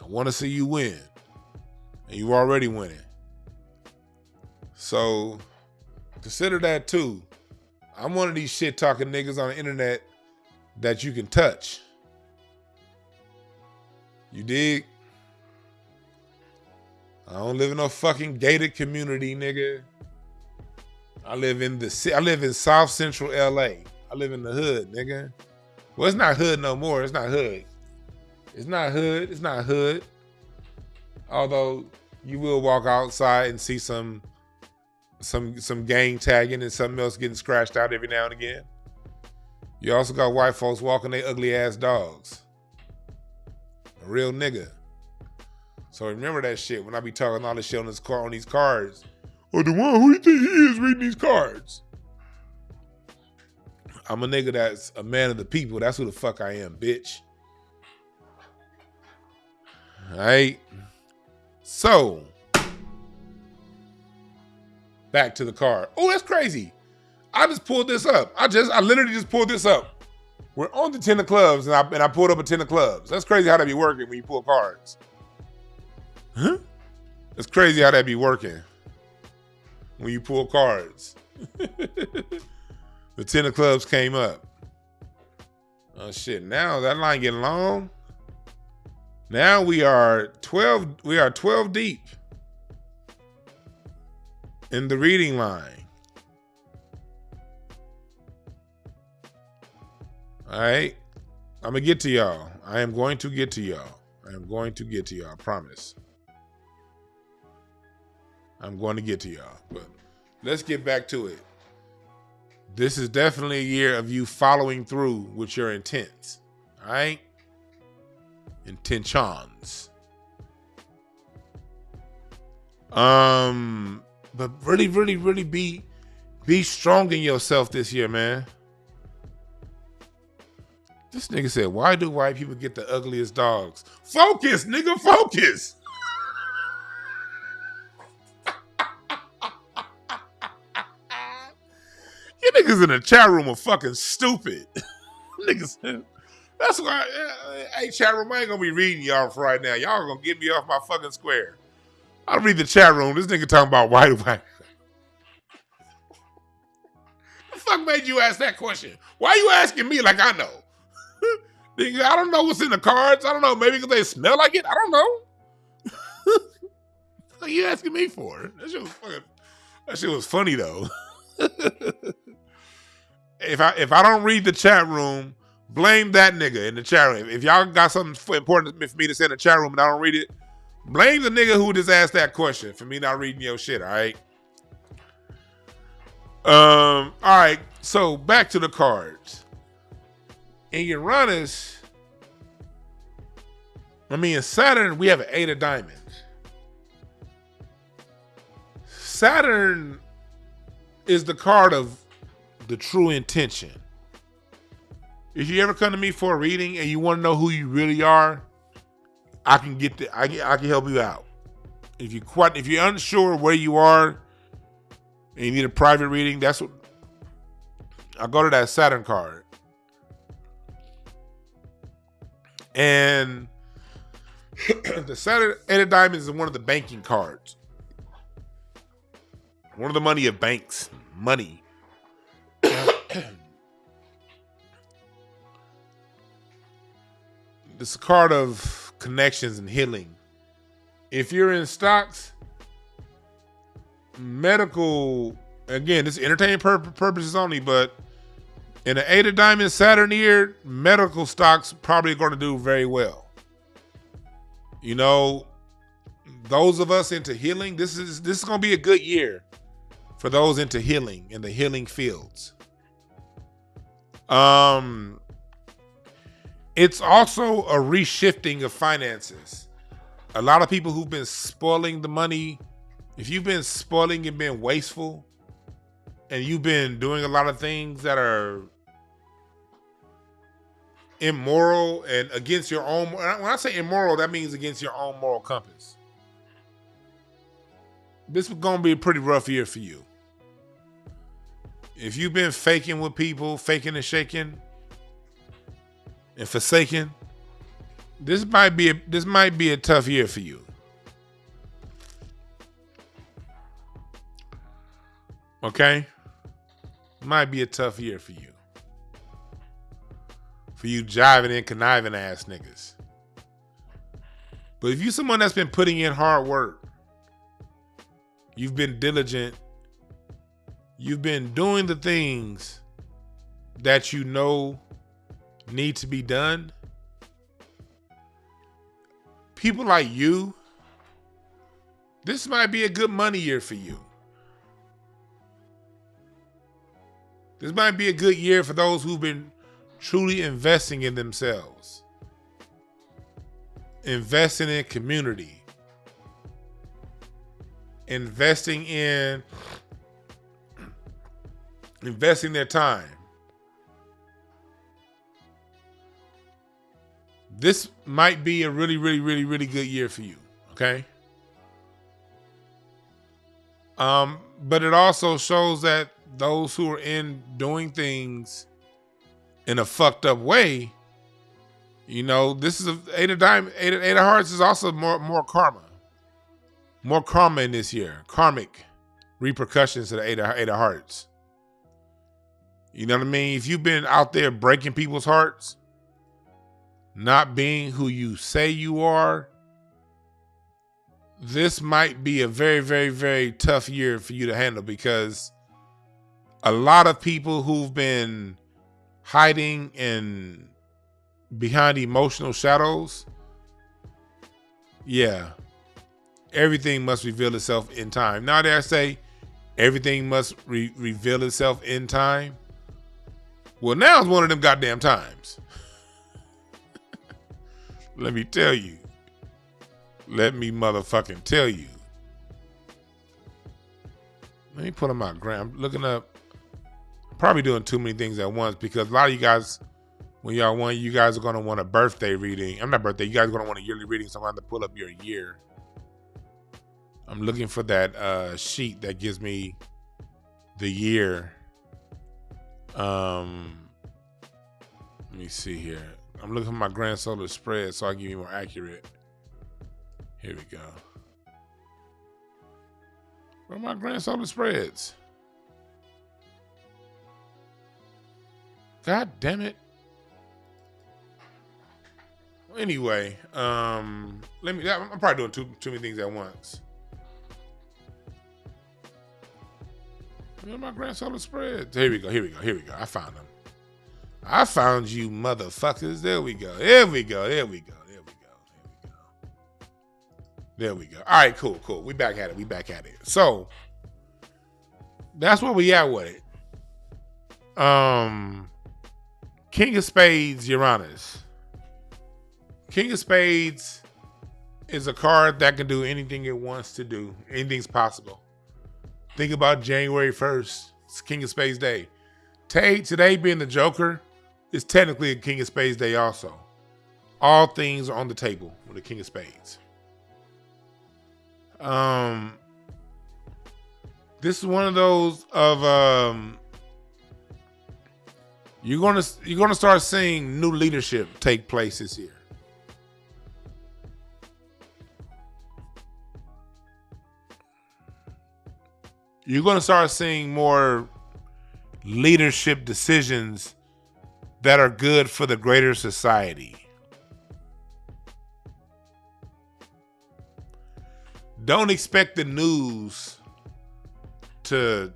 I want to see you win. And you already winning. So consider that too. I'm one of these shit talking niggas on the internet that you can touch. You dig? I don't live in no fucking gated community, nigga. I live in South Central LA. I live in the hood, nigga. Well, it's not hood no more. It's not hood. It's not hood. It's not hood. Although you will walk outside and see some gang tagging and something else getting scratched out every now and again. You also got white folks walking their ugly ass dogs. A real nigga. So remember that shit when I be talking all this shit on these cards. Oh, DeJuan, who do you think he is reading these cards? I'm a nigga that's a man of the people. That's who the fuck I am, bitch. All right. So, back to the card. Oh, that's crazy. I just pulled this up. I literally just pulled this up. We're on the 10 of clubs, and I pulled up a 10 of clubs. That's crazy how that be working when you pull cards. Huh? It's crazy how that be working when you pull cards. The 10 of clubs came up. Oh shit, now that line getting long. Now we are 12 deep in the reading line. All right. I'm gonna get to y'all. I am going to get to y'all. I promise. I'm going to get to y'all, but let's get back to it. This is definitely a year of you following through with your intents. All right? Intentions. But really be strong in yourself this year, man. This nigga said, why do white people get the ugliest dogs? Focus, nigga, focus. You niggas in the chat room are fucking stupid. Niggas, that's why, hey, chat room, I ain't gonna be reading y'all for right now. Y'all gonna get me off my fucking square. I'll read the chat room. This nigga talking about white. The fuck made you ask that question? Why you asking me like I know? Nigga, I don't know what's in the cards. I don't know. Maybe because they smell like it. I don't know. What are you asking me for? That shit was funny though. If I don't read the chat room, blame that nigga in the chat room. If y'all got something important for me to say in the chat room and I don't read it, blame the nigga who just asked that question for me not reading your shit, all right? All right, so back to the cards. In Uranus, in Saturn, we have an 8 of diamonds. Saturn is the card of the true intention. If you ever come to me for a reading and you want to know who you really are, I can help you out. If you're unsure where you are and you need a private reading, that's what I go to, that Saturn card. And the Saturn 8 of diamonds is one of the banking cards. One of the money of banks. Money. It's a card of connections and healing. If you're in stocks, medical, again, this is entertainment purposes only, but In the Eight of Diamonds Saturn year, medical stocks probably going to do very well. You know, those of us into healing, this is going to be a good year for those into healing in the healing fields. It's also a reshifting of finances. A lot of people who've been spoiling the money, if you've been spoiling and been wasteful, and you've been doing a lot of things that are immoral and against your own, when I say immoral, that means against your own moral compass. This is going to be a pretty rough year for you. If you've been faking with people, faking and shaking and forsaken, this might be a tough year for you. Okay? Might be a tough year for you. For you jiving and conniving ass niggas. But if you're someone that's been putting in hard work, you've been diligent, you've been doing the things that you know need to be done, people like you, this might be a good money year for you. This might be a good year for those who've been truly investing in themselves, investing in community, investing their time. This might be a really, really, really, really good year for you. Okay. But it also shows that those who are in doing things in a fucked up way, you know, this is Eight of Hearts is also more karma. More karma in this year. Karmic repercussions to the Eight of Hearts. You know what I mean? If you've been out there breaking people's hearts, not being who you say you are, this might be a very, very, very tough year for you to handle, because a lot of people who've been hiding and behind emotional shadows, yeah, everything must reveal itself in time. Now dare I say everything must reveal itself in time? Well, now it's one of them goddamn times. Let me tell you. Let me motherfucking tell you. Let me put on my gram. I'm looking up. Probably doing too many things at once, because a lot of you guys, when you guys are going to want a birthday reading. I'm not birthday. You guys are going to want a yearly reading, so I'm going to have to pull up your year. I'm looking for that sheet that gives me the year. Let me see here. I'm looking for my grand solar spread so I can give you more accurate. Here we go. Where are my grand solar spreads? God damn it. Anyway, I'm probably doing too many things at once. Where are my grand solar spreads? Here we go. I found them. I found you motherfuckers. There we go. There we go. All right, cool. We back at it. So that's where we at with it. King of Spades, Uranus. King of Spades is a card that can do anything it wants to do. Anything's possible. Think about January 1st. It's King of Spades Day. Today being the Joker, is technically a King of Spades Day also. All things are on the table with the King of Spades. This is one of those of you're gonna start seeing new leadership take place this year. You're gonna start seeing more leadership decisions that are good for the greater society. Don't expect the news to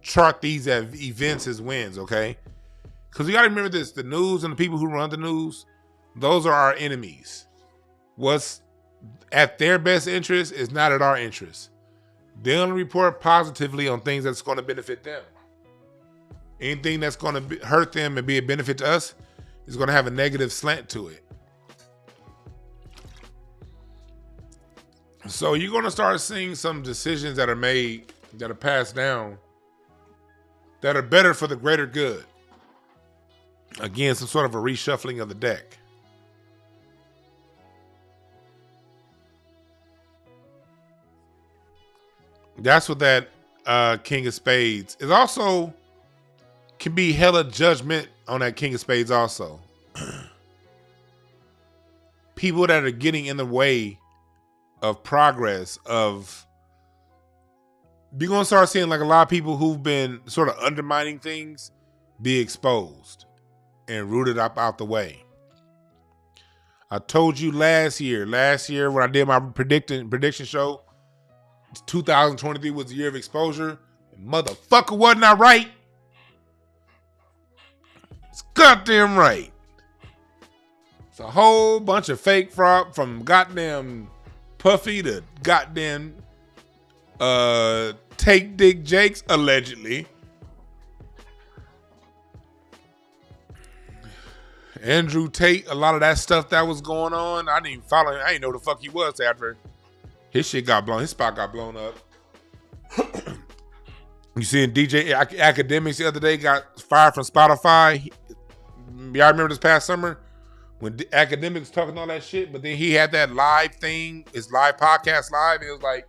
chart these events as wins, okay? Because you got to remember this, the news and the people who run the news, those are our enemies. What's at their best interest is not at our interest. They only report positively on things that's going to benefit them. Anything that's going to hurt them and be a benefit to us is going to have a negative slant to it. So you're going to start seeing some decisions that are made, that are passed down, that are better for the greater good. Again, some sort of a reshuffling of the deck. That's what that King of Spades is. Also can be hella judgment on that King of Spades also. People that are getting in the way of progress, of you're going to start seeing like a lot of people who've been sort of undermining things be exposed and rooted up out the way. I told you last year when I did my prediction show, 2023 was the year of exposure. And motherfucker, wasn't I right? It's goddamn right. It's a whole bunch of fake fraud, from goddamn Puffy to goddamn Take Dick Jakes, allegedly. Andrew Tate, a lot of that stuff that was going on, I didn't even follow him. I didn't know who the fuck he was after his shit got blown. His spot got blown up. You seen DJ Academics the other day got fired from Spotify. Y'all remember this past summer when Academics talking all that shit, but then he had that live thing, his live podcast live. It was like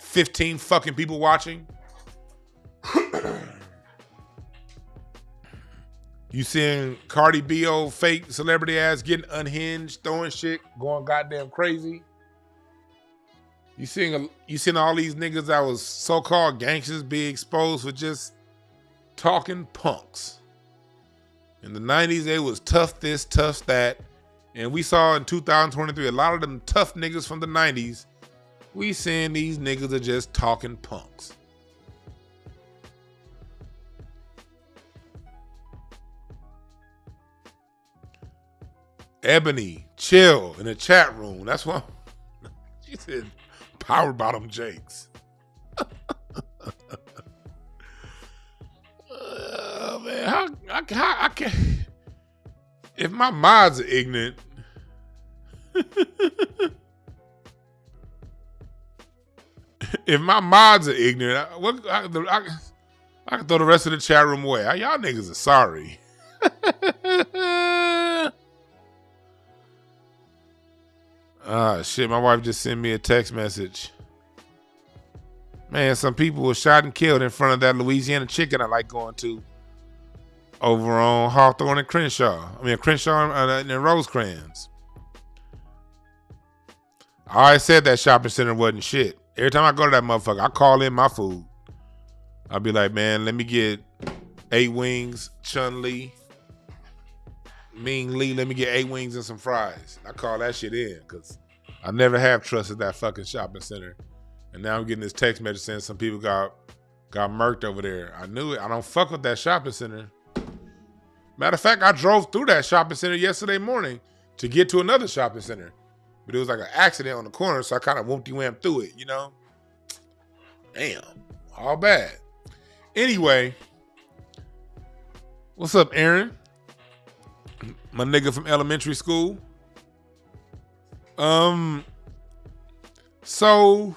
15 fucking people watching. You seeing Cardi B, old fake celebrity ass, getting unhinged, throwing shit, going goddamn crazy. You seeing all these niggas that was so-called gangsters be exposed for just talking punks. In the 90s, they was tough this, tough that. And we saw in 2023, a lot of them tough niggas from the 90s, we seeing these niggas are just talking punks. Ebony, chill in the chat room. That's what she said. Power bottom Jakes. Man, I can't. If my mods are ignorant, I can throw the rest of the chat room away. Y'all niggas are sorry. Shit, my wife just sent me a text message. Man, some people were shot and killed in front of that Louisiana chicken I like going to over on Hawthorne and Crenshaw. Crenshaw and Rosecrans. I always said that shopping center wasn't shit. Every time I go to that motherfucker, I call in my food. I'll be like, man, let me get 8 wings, Chun-Li. Ming Lee, let me get 8 wings and some fries. I call that shit in because I never have trusted that fucking shopping center. And now I'm getting this text message saying some people got murked over there. I knew it. I don't fuck with that shopping center. Matter of fact, I drove through that shopping center yesterday morning to get to another shopping center. But it was like an accident on the corner, so I kind of whoopty-wham through it, you know? Damn. All bad. Anyway, what's up, Aaron? My nigga from elementary school. So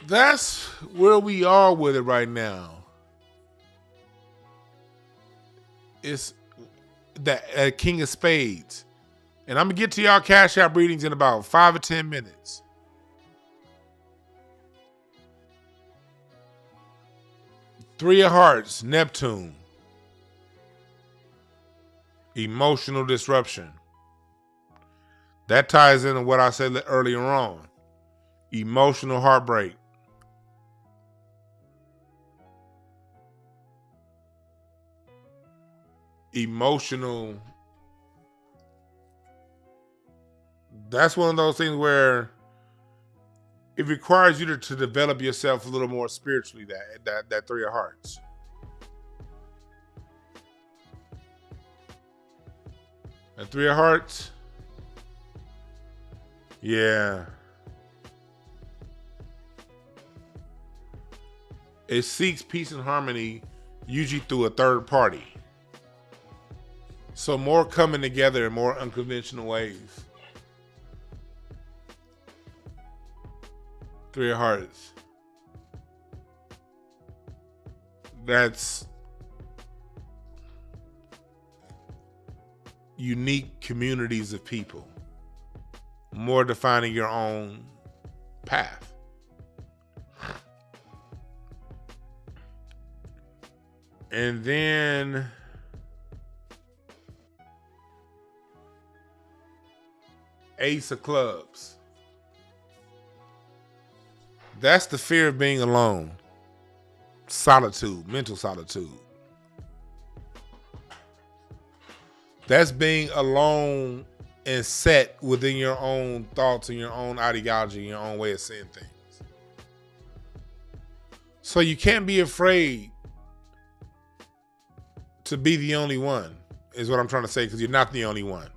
that's where we are with it right now. It's that King of Spades. And I'm going to get to y'all Cash App readings in about 5 or 10 minutes. Three of Hearts, Neptune. Emotional disruption. That ties into what I said earlier on. Emotional heartbreak. Emotional. That's one of those things where it requires you to develop yourself a little more spiritually, that Three of Hearts. And Three of Hearts. Yeah. It seeks peace and harmony, usually through a third party. So more coming together in more unconventional ways. Three of Hearts. That's unique communities of people. More defining your own path. And then Ace of Clubs. That's the fear of being alone. Solitude, mental solitude. That's being alone and set within your own thoughts and your own ideology and your own way of seeing things. So you can't be afraid to be the only one, is what I'm trying to say, because you're not the only one.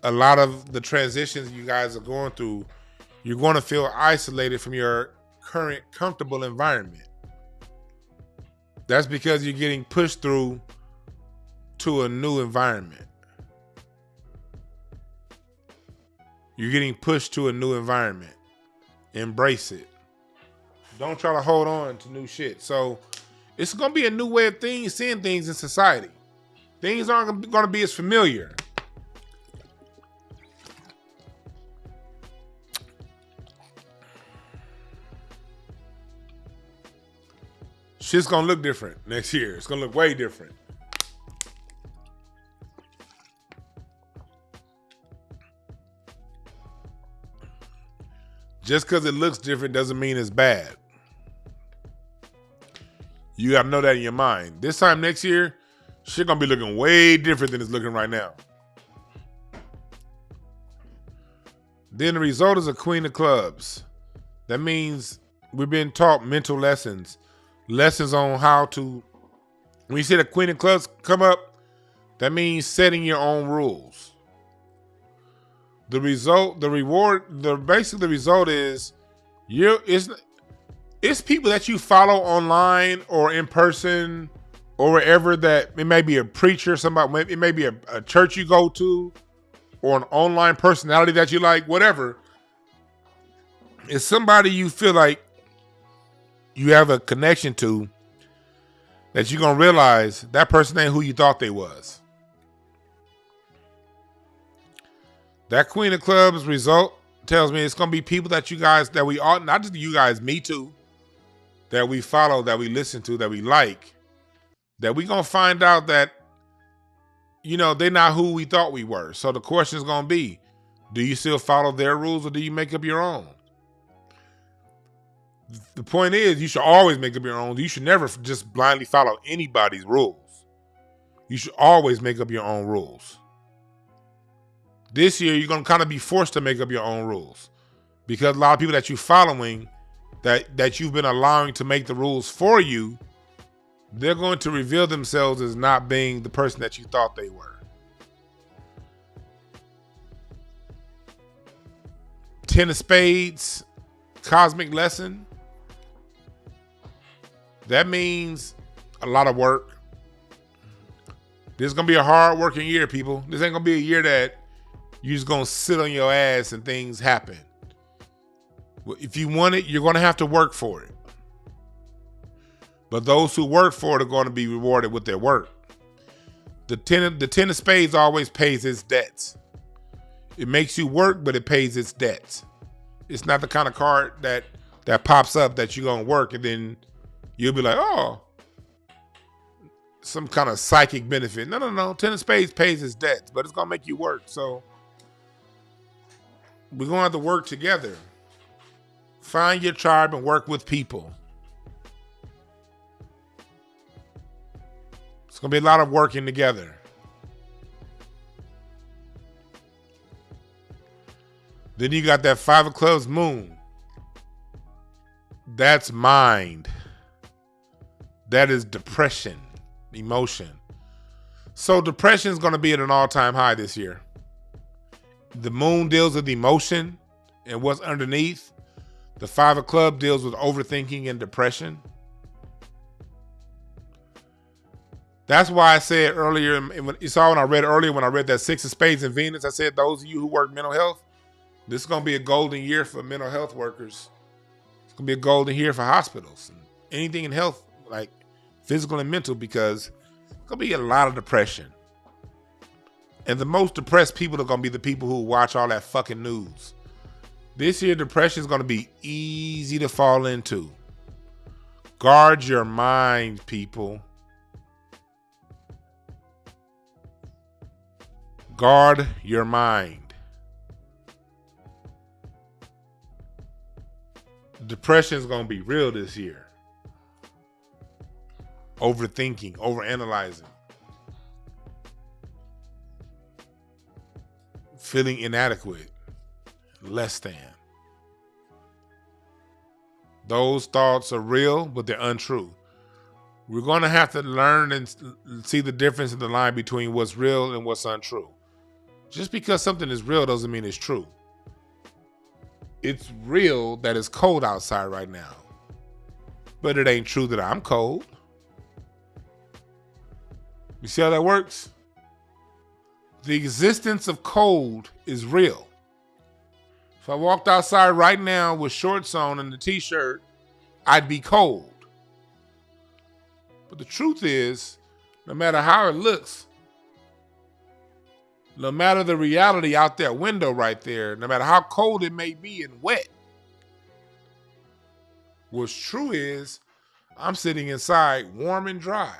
A lot of the transitions you guys are going through, you're going to feel isolated from your current comfortable environment. That's because you're getting pushed through to a new environment. You're getting pushed to a new environment. Embrace it. Don't try to hold on to new shit. So it's going to be a new way of seeing things in society. Things aren't going to be as familiar. Shit's going to look different next year. It's going to look way different. Just because it looks different doesn't mean it's bad. You got to know that in your mind. This time next year, shit going to be looking way different than it's looking right now. Then the result is a Queen of Clubs. That means we've been taught mental lessons. Lessons on how to, when you see the Queen of Clubs come up, that means setting your own rules. The result, the reward, the result is it's people that you follow online or in person or wherever, that it may be a preacher, somebody, it may be a church you go to, or an online personality that you like, whatever. It's somebody you feel like you have a connection to, that you're going to realize that person ain't who you thought they was. That Queen of Clubs result tells me it's going to be people that you guys, that we all, not just you guys, me too, that we follow, that we listen to, that we like, that we going to find out that, you know, they're not who we thought we were. So the question is going to be, do you still follow their rules or do you make up your own? The point is, you should always make up your own. You should never just blindly follow anybody's rules. You should always make up your own rules. This year, you're going to kind of be forced to make up your own rules, because a lot of people that you're following, that you've been allowing to make the rules for you, they're going to reveal themselves as not being the person that you thought they were. 10 of Spades, cosmic lesson. That means a lot of work. This is going to be a hard working year, people. This ain't going to be a year that you're just going to sit on your ass and things happen. If you want it, you're going to have to work for it. But those who work for it are going to be rewarded with their work. The 10 of Spades always pays its debts. It makes you work, but it pays its debts. It's not the kind of card that pops up that you're going to work and then you'll be like, oh, some kind of psychic benefit. No. 10 of Spades pays its debts, but it's going to make you work. So we're going to have to work together. Find your tribe and work with people. It's going to be a lot of working together. Then you got that 5 of Clubs moon. That's mind. That is depression, emotion. So depression is going to be at an all-time high this year. The moon deals with emotion and what's underneath. The 5 of clubs deals with overthinking and depression. That's why I said earlier, you saw when I read that 6 of spades in Venus, I said those of you who work mental health, this is going to be a golden year for mental health workers. It's going to be a golden year for hospitals and anything in health, like physical and mental, because it's going to be a lot of depression. And the most depressed people are going to be the people who watch all that fucking news. This year, depression is going to be easy to fall into. Guard your mind, people. Guard your mind. Depression is going to be real this year. Overthinking, overanalyzing. Feeling inadequate, less than. Those thoughts are real, but they're untrue. We're going to have to learn and see the difference in the line between what's real and what's untrue. Just because something is real doesn't mean it's true. It's real that it's cold outside right now, but it ain't true that I'm cold. You see how that works? The existence of cold is real. If I walked outside right now with shorts on and a t-shirt, I'd be cold. But the truth is, no matter how it looks, no matter the reality out that window right there, no matter how cold it may be and wet, what's true is I'm sitting inside warm and dry.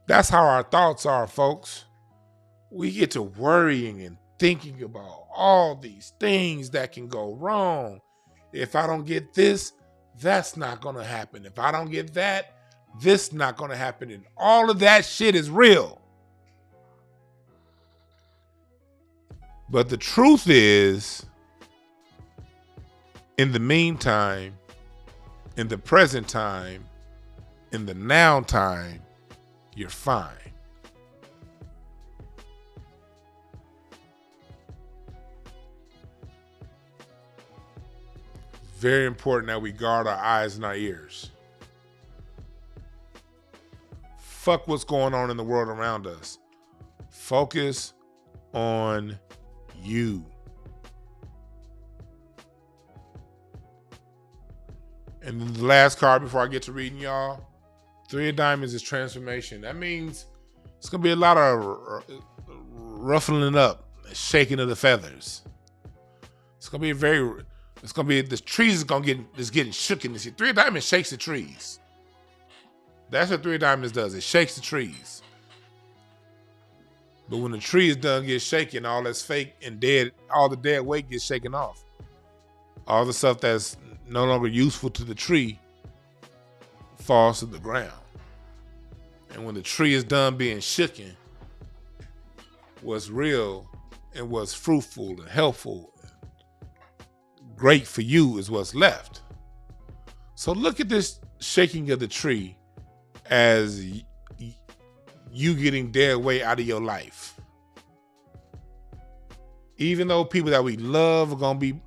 That's how our thoughts are, folks. We get to worrying and thinking about all these things that can go wrong. If I don't get this, that's not going to happen. If I don't get that, this not going to happen. And all of that shit is real. But the truth is, in the meantime, in the present time, in the now time, you're fine. Very important that we guard our eyes and our ears. Fuck what's going on in the world around us. Focus on you. And then the last card before I get to reading y'all, 3 of Diamonds is transformation. That means it's going to be a lot of ruffling up, shaking of the feathers. It's going to be the trees is going to get getting shooken this year. 3 of Diamonds shakes the trees. That's what 3 of Diamonds does. It shakes the trees. But when the tree is done get shaken, all that's fake and dead, all the dead weight gets shaken off. All the stuff that's no longer useful to the tree falls to the ground. And when the tree is done being shooken, what's real and what's fruitful and helpful and great for you is what's left. So look at this shaking of the tree as you getting dead weight out of your life. Even though people that we love are going to be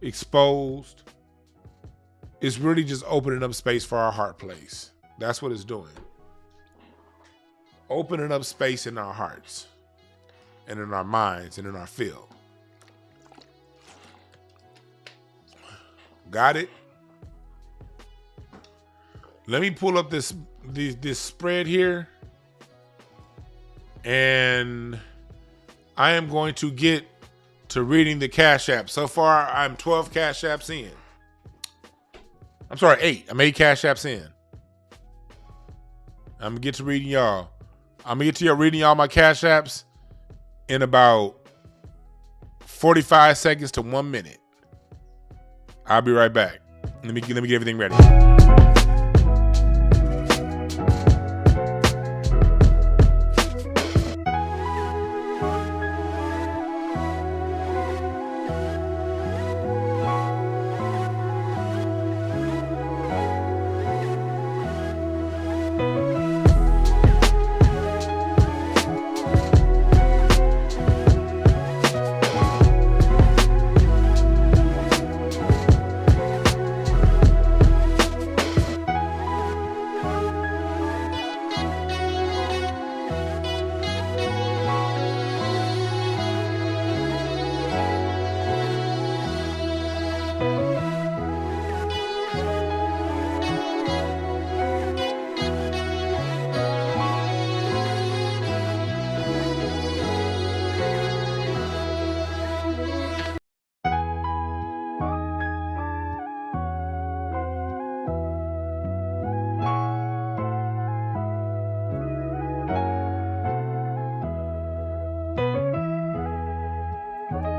exposed, it's really just opening up space for our heart place. That's what it's doing. Opening up space in our hearts and in our minds and in our field. Got it? Let me pull up this spread here, and I am going to get to reading the Cash App. So far, I'm 12 Cash Apps in. I'm sorry, 8. I'm 8 Cash Apps in. I'm going to get to reading y'all. I'm going to get to reading y'all my Cash Apps in about 45 seconds to 1 minute. I'll be right back. Let me get everything ready.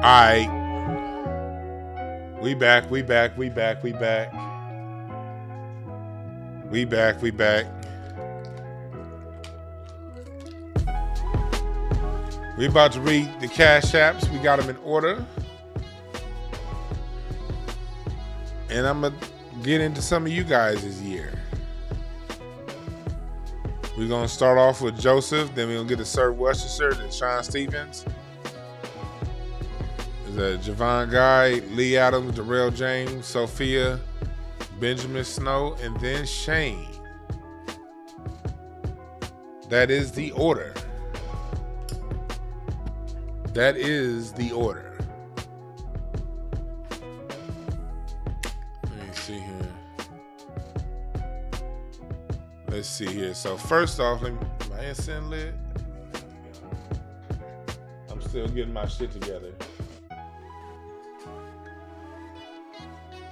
right. We back. We back. We back. We back. We back. We back. We about to read the Cash Apps. We got them in order. And I'm going to get into some of you guys this year. We're going to start off with Joseph. Then we're going to get to Sir Worcestershire, then Sean Stevens. There's Javon Guy, Lee Adams, Darrell James, Sophia, Benjamin Snow, and then Shane. That is the order. That is the order. Let me see here. Let's see here. So first off, my instant lit. I'm still getting my shit together.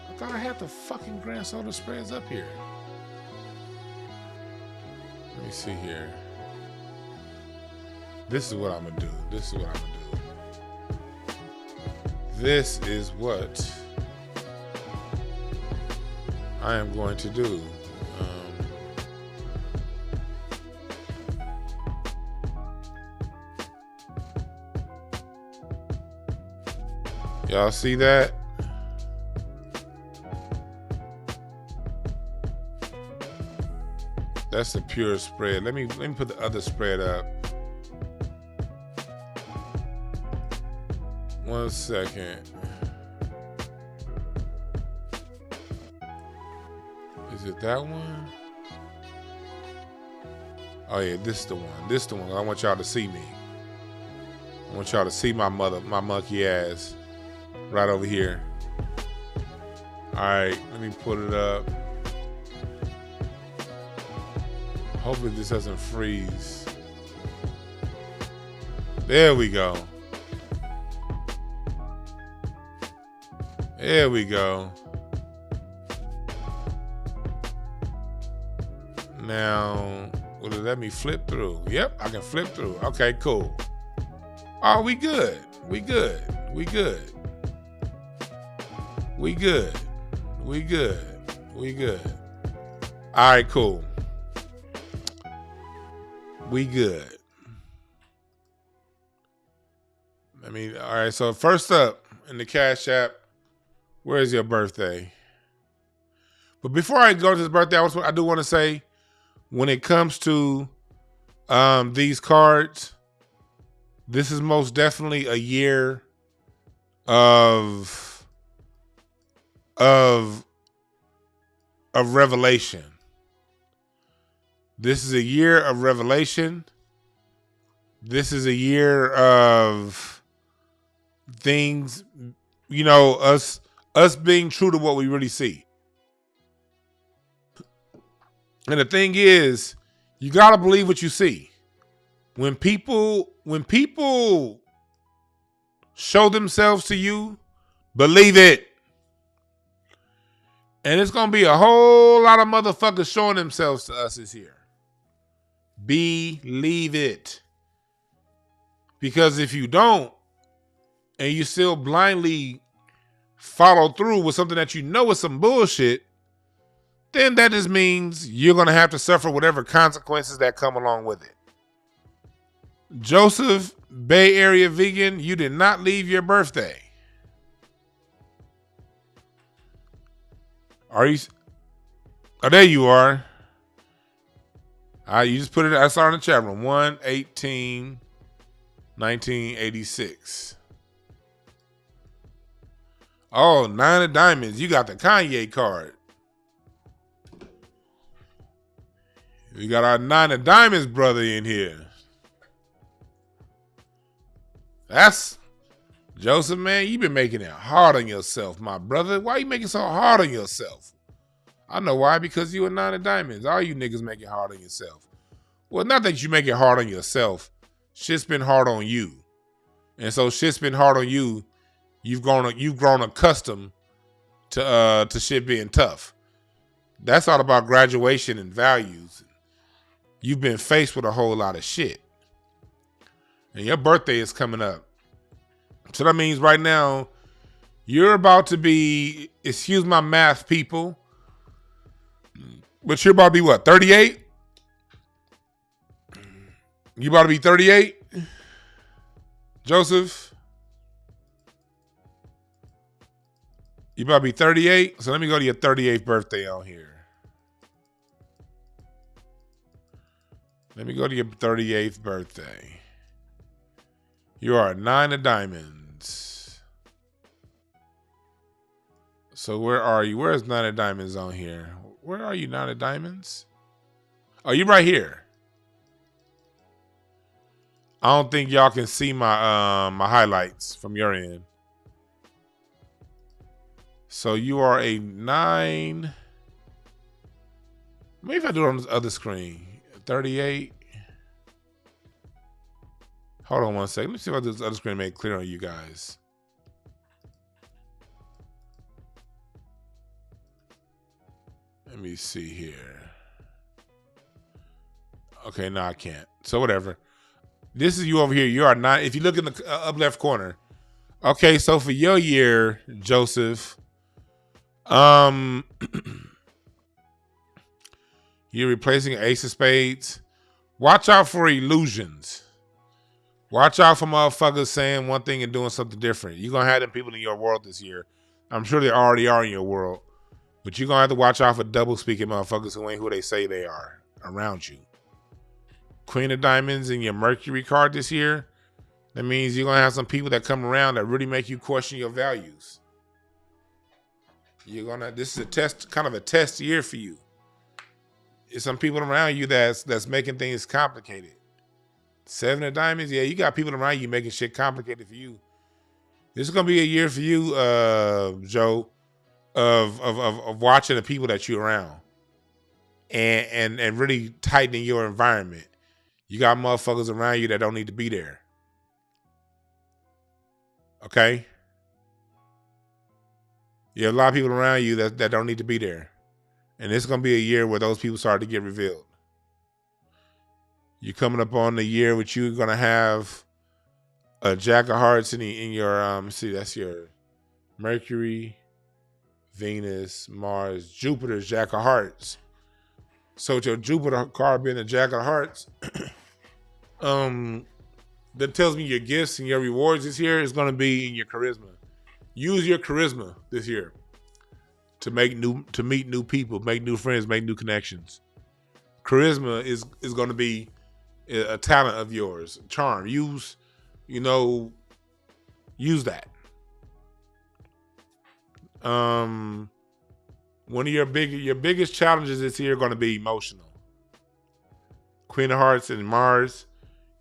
I thought I had the fucking Grand Soda spreads up here. Let me see here. This is what I'm gonna do. This is what I'm gonna do. This is what I am going to do. Y'all see that? That's the pure spread. Let me put the other spread up. 1 second. Is it that one? Oh yeah, this is the one. This is the one. I want y'all to see me. I want y'all to see my monkey ass right over here. All right, let me put it up. Hopefully this doesn't freeze. There we go. There we go. Now, will it let me flip through? Yep, I can flip through. Okay, cool. Oh, we good. We good. We good. We good. We good. We good. All right, cool. We good. All right, so first up in the Cash App, where is your birthday? But before I go to this birthday, I do want to say, when it comes to these cards, this is most definitely a year of revelation. This is a year of revelation. This is a year of things, us being true to what we really see. And the thing is, you got to believe what you see. When people show themselves to you, believe it. And it's going to be a whole lot of motherfuckers showing themselves to us this year. Believe it. Because if you don't, and you still blindly follow through with something that you know is some bullshit, then that just means you're going to have to suffer whatever consequences that come along with it. Joseph, Bay Area vegan, you did not leave your birthday. Are you? Oh, there you are. You just put it, I saw in the chat room, 1/18/1986. Oh, 9 of diamonds. You got the Kanye card. We got our 9 of diamonds brother in here. That's Joseph, man. You been making it hard on yourself, my brother. Why you making so hard on yourself? I know why. Because you a 9 of diamonds. All you niggas make it hard on yourself. Well, not that you make it hard on yourself. Shit's been hard on you, and so shit's been hard on you. You've grown accustomed to shit being tough. That's all about graduation and values. You've been faced with a whole lot of shit. And your birthday is coming up. So that means right now, you're about to be, excuse my math, people, but you're about to be what, 38? You about to be 38, Joseph? You about to be 38? So let me go to your 38th birthday on here. Let me go to your 38th birthday. You are a 9 of diamonds. So where are you? Where's 9 of diamonds on here? Where are you, 9 of diamonds? Oh, you right here. I don't think y'all can see my my highlights from your end. So you are a 9. Maybe if I do it on this other screen. 38. Hold on one second. Let me see if I do this other screen to make it clear on you guys. Let me see here. Okay, no, I can't. So whatever. This is you over here. You are 9. If you look in the up left corner. Okay, so for your year, Joseph, you're replacing Ace of Spades. Watch out for illusions. Watch out for motherfuckers saying one thing and doing something different. You're going to have them people in your world this year. I'm sure they already are in your world. But you're going to have to watch out for double-speaking motherfuckers who ain't who they say they are around you. Queen of Diamonds in your Mercury card this year. That means you're going to have some people that come around that really make you question your values. This is a test, kind of a test year for you. There's some people around you that's making things complicated. 7 of diamonds, yeah, you got people around you making shit complicated for you. This is gonna be a year for you, Joe, of watching the people that you're around and really tightening your environment. You got motherfuckers around you that don't need to be there. Okay? You have a lot of people around you that don't need to be there. And it's going to be a year where those people start to get revealed. You're coming up on the year which you're going to have a Jack of Hearts in your, see, that's your Mercury, Venus, Mars, Jupiter's Jack of Hearts. So with your Jupiter card being a Jack of Hearts, that tells me your gifts and your rewards this year is going to be in your charisma. Use your charisma this year to meet new people, make new friends, make new connections. Charisma is going to be a talent of yours. Charm. Use that. One of your biggest challenges this year are going to be emotional. Queen of Hearts and Mars,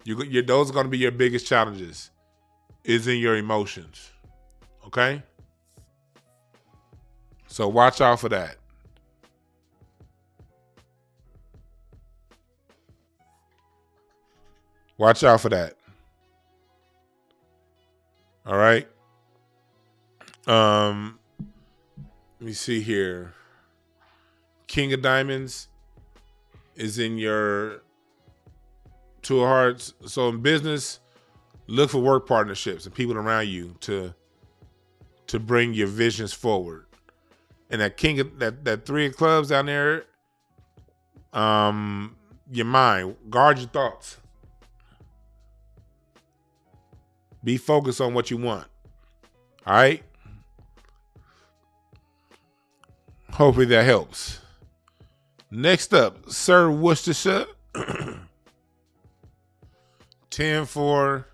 those are going to be your biggest challenges, is in your emotions. Okay? So watch out for that. Watch out for that. All right? Let me see here. King of Diamonds is in your 2 of Hearts. So in business, look for work partnerships and people around you to bring your visions forward. And that that 3 of Clubs down there, your mind, guard your thoughts. Be focused on what you want. All right? Hopefully that helps. Next up, Sir Worcestershire. 10-4,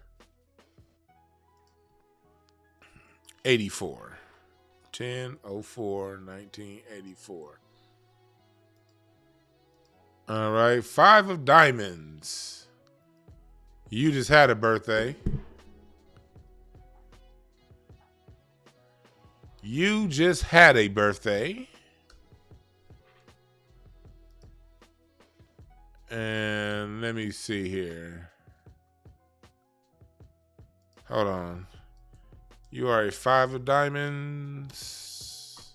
84. 10-04-1984. All right, 5 of Diamonds. You just had a birthday. You just had a birthday. And let me see here. Hold on. You are a 5 of Diamonds.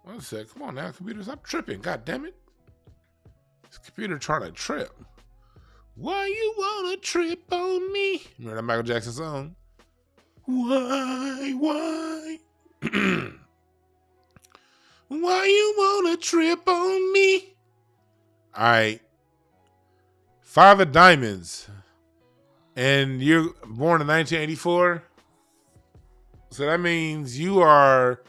One sec. Come on now, computer. Stop tripping. God damn it. This computer trying to trip. Why you wanna trip on me? Remember that Michael Jackson song? Why? Why you wanna trip on me? All right. 5 of diamonds. And you're born in 1984. So that means you are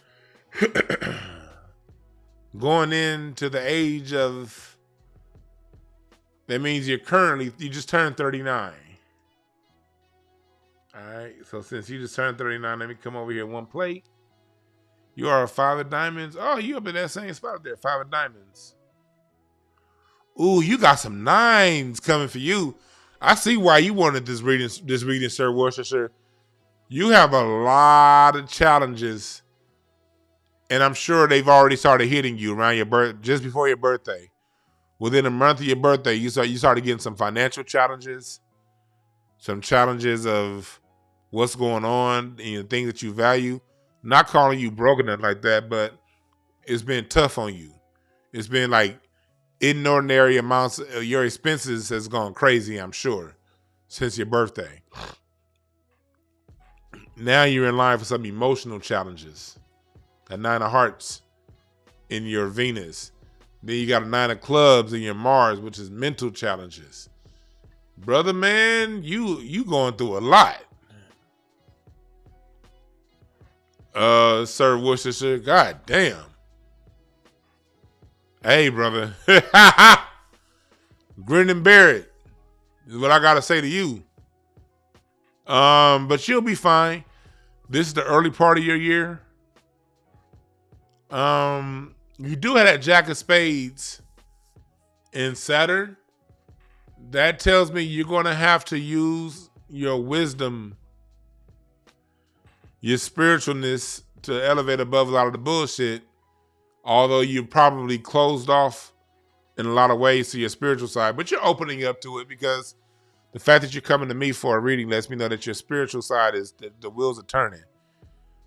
going into the age of, that means you just turned 39. All right. So since you just turned 39, let me come over here one plate. You are a 5 of diamonds. Oh, you up in that same spot there. 5 of diamonds. Ooh, you got some 9s coming for you. I see why you wanted this reading, Sir Worcestershire. You have a lot of challenges, and I'm sure they've already started hitting you around your birth, just before your birthday. Within a month of your birthday, you started getting some financial challenges, some challenges of what's going on and things that you value. Not calling you broken or like that, but it's been tough on you. It's been like inordinary amounts. Your expenses has gone crazy, I'm sure, since your birthday. Now you're in line for some emotional challenges. A 9 of hearts in your Venus. Then you got a 9 of clubs in your Mars, which is mental challenges. Brother, man, you going through a lot. Sir Worcestershire, god damn. Hey, brother. Grin and bear it is what I gotta say to you. But you'll be fine. This is the early part of your year. You do have that Jack of Spades in Saturn. That tells me you're gonna have to use your wisdom, your spiritualness to elevate above a lot of the bullshit. Although you're probably closed off in a lot of ways to your spiritual side, but you're opening up to it because the fact that you're coming to me for a reading lets me know that your spiritual side is the wheels are turning.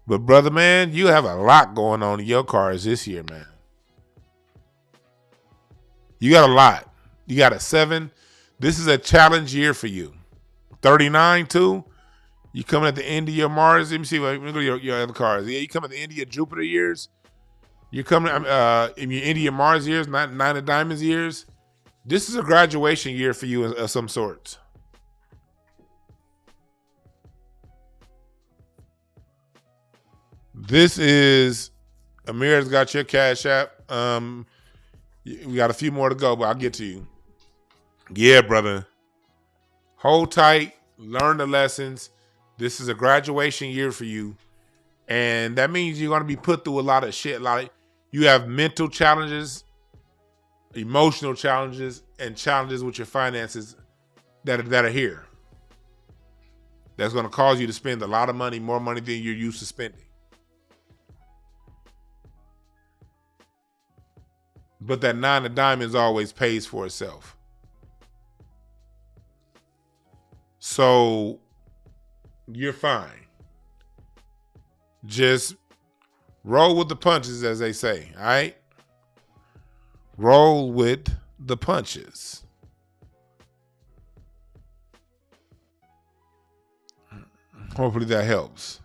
But brother, man, you have a lot going on in your cards this year, man. You got a lot. You got a 7. This is a challenge year for you. 39 too. You coming at the end of your Mars. Let me see. Let me go to your other cards. Yeah, you coming at the end of your Jupiter years. You're coming in your end of your Mars years, 9 of diamonds years. This is a graduation year for you of some sorts. This is Amir's got your Cash App. We got a few more to go, but I'll get to you. Yeah, brother. Hold tight. Learn the lessons. This is a graduation year for you. And that means you're going to be put through a lot of shit. You have mental challenges, emotional challenges, and challenges with your finances that are here. That's going to cause you to spend a lot of money, more money than you're used to spending. But that 9 of diamonds always pays for itself. So you're fine. Just roll with the punches, as they say, all right? Roll with the punches. Hopefully that helps.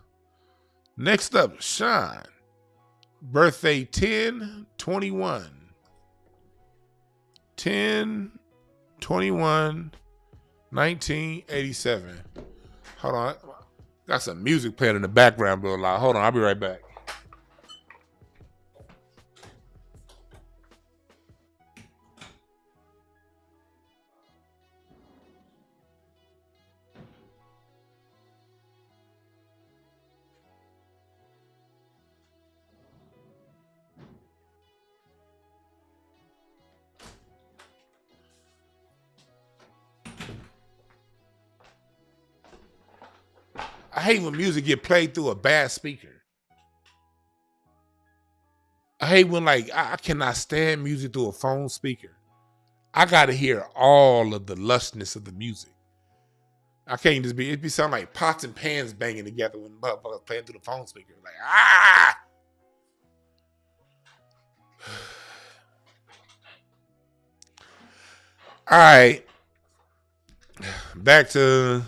Next up, Sean. Birthday 10/21. 10/21, 1987. Hold on. Got some music playing in the background real loud. Hold on, I'll be right back. I hate when music get played through a bad speaker. I hate when I cannot stand music through a phone speaker. I gotta hear all of the lushness of the music. I can't just it be sounding like pots and pans banging together when motherfuckers playing through the phone speaker. Like, ah! All right. back to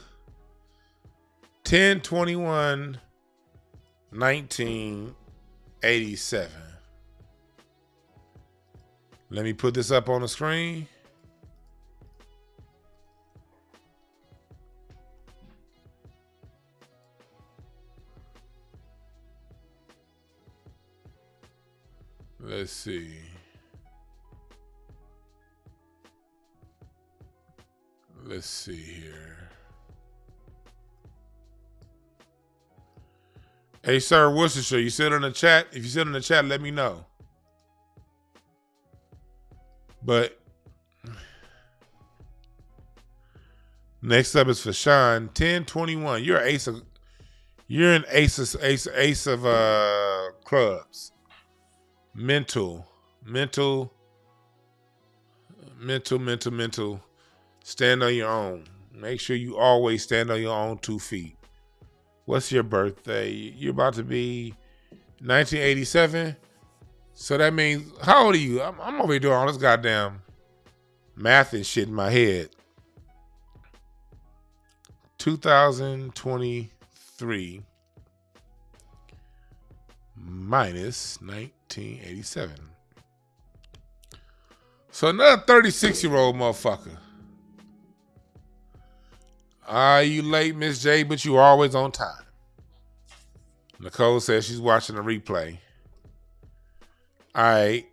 10/21/1987. Let me put this up on the screen. Let's see. Let's see here. Hey, sir, Worcestershire, you sit in the chat? If you sit in the chat, let me know. But next up is for Sean. 10/21. You're an ace of clubs. Mental. Stand on your own. Make sure you always stand on your own 2 feet. What's your birthday? You're about to be 1987. So that means, how old are you? I'm over here doing all this goddamn math and shit in my head. 2023 minus 1987. So another 36-year-old motherfucker. You late, Miss J, but you always on time. Nicole says she's watching the replay. All right.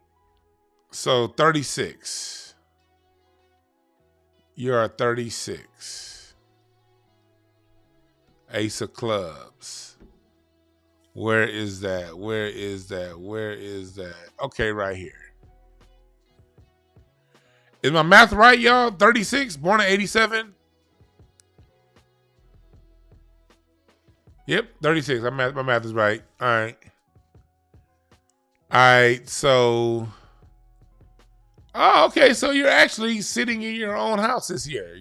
So 36. You're a 36. Ace of clubs. Where is that? Okay, right here. Is my math right, y'all? 36, born in 87. Yep, 36. My math is right. All right. So, okay. So you're actually sitting in your own house this year.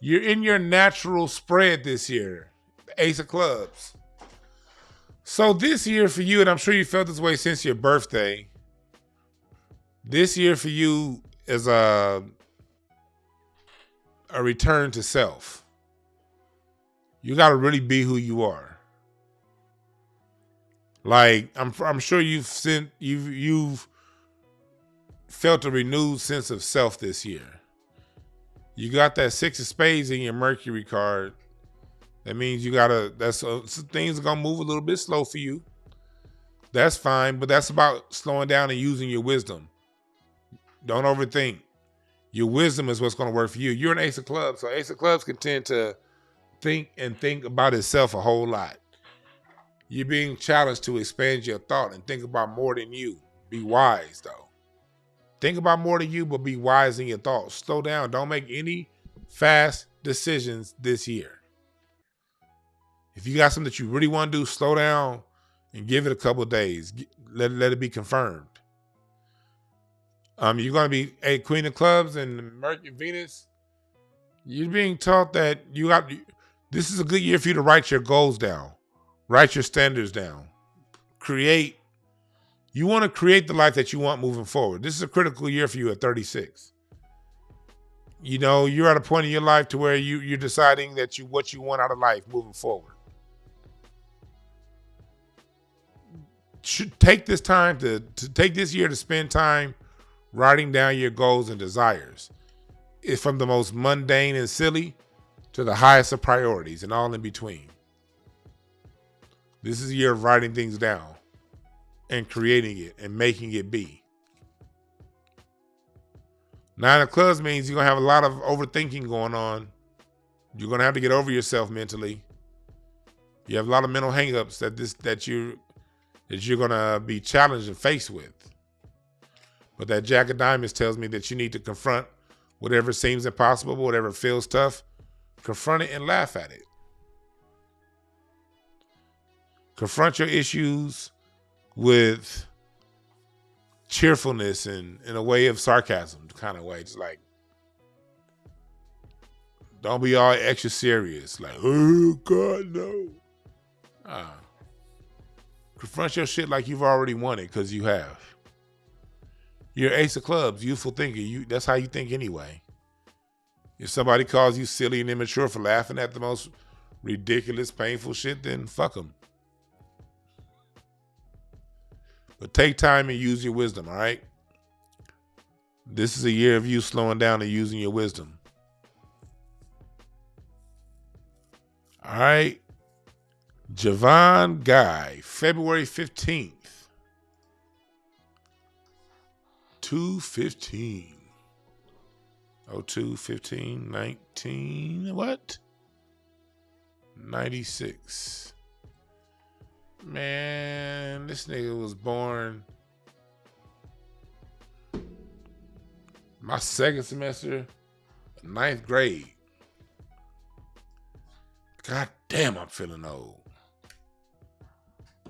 You're in your natural spread this year. The Ace of Clubs. So this year for you, and I'm sure you felt this way since your birthday. This year for you is a return to self. You got to really be who you are. Like I'm sure you've felt a renewed sense of self this year. You got that 6 of spades in your Mercury card. That means things are gonna move a little bit slow for you. That's fine, but that's about slowing down and using your wisdom. Don't overthink. Your wisdom is what's gonna work for you. You're an Ace of Clubs, so Ace of Clubs can tend to think about itself a whole lot. You're being challenged to expand your thought and think about more than you. Be wise, though. Think about more than you, but be wise in your thoughts. Slow down. Don't make any fast decisions this year. If you got something that you really want to do, slow down and give it a couple of days. Let it be confirmed. You're going to be a Queen of Clubs and Mercury, Venus. You're being taught that this is a good year for you to write your goals down. Write your standards down. You want to create the life that you want moving forward. This is a critical year for you at 36. You're at a point in your life to where you're deciding what you want out of life moving forward. Should take this time to take this year to spend time writing down your goals and desires. It's from the most mundane and silly to the highest of priorities and all in between. This is a year of writing things down and creating it and making it be. 9 of Clubs means you're going to have a lot of overthinking going on. You're going to have to get over yourself mentally. You have a lot of mental hangups that you're going to be challenged and faced with. But that Jack of Diamonds tells me that you need to confront whatever seems impossible, whatever feels tough. Confront it and laugh at it. Confront your issues with cheerfulness and in a way of sarcasm kind of way. It's like, don't be all extra serious. Like, oh God, no. Confront your shit like you've already won it, because you have. You're Ace of Clubs, youthful thinker. That's how you think anyway. If somebody calls you silly and immature for laughing at the most ridiculous, painful shit, then fuck them. But take time and use your wisdom, all right? This is a year of you slowing down and using your wisdom. All right. Javon Guy, February 15th. 2/15. 02/15, 19, what? 96. Man, this nigga was born my second semester, 9th grade. God damn, I'm feeling old.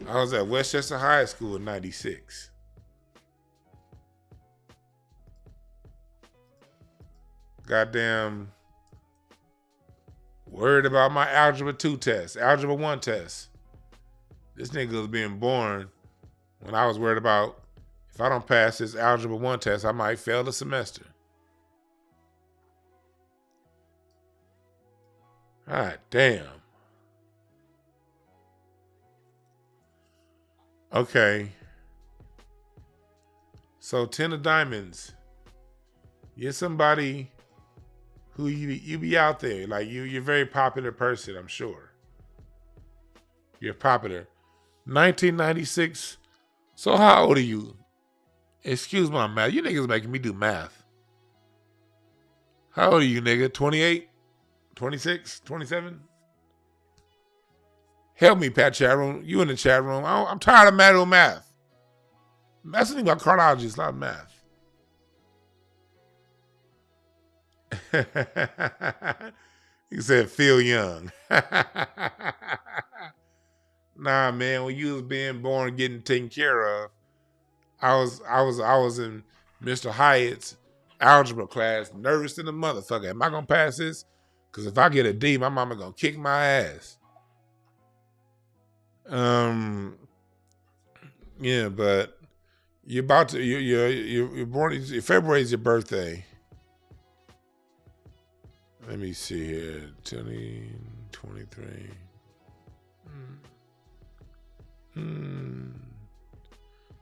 I was at Westchester High School in 96. Goddamn worried about my Algebra 2 test, Algebra 1 test. This nigga was being born when I was worried about if I don't pass this Algebra 1 test, I might fail the semester. God damn. Okay. So 10 of diamonds. You're somebody who you be out there. Like you're a very popular person, I'm sure. You're popular. 1996. So how old are you? Excuse my math. You niggas making me do math. How old are you, nigga? 28? 26? 27? Help me, Pat chat room. You in the chat room. I'm tired of math. That's the thing about chronology. It's not math. He said, feel young. Nah, man, when you was being born, getting taken care of, I was in Mr. Hyatt's algebra class, nervous than a motherfucker. Am I gonna pass this? Because if I get a D, my mama gonna kick my ass. Yeah, but you're about to. You're born. February is your birthday. Let me see here. 20, 23.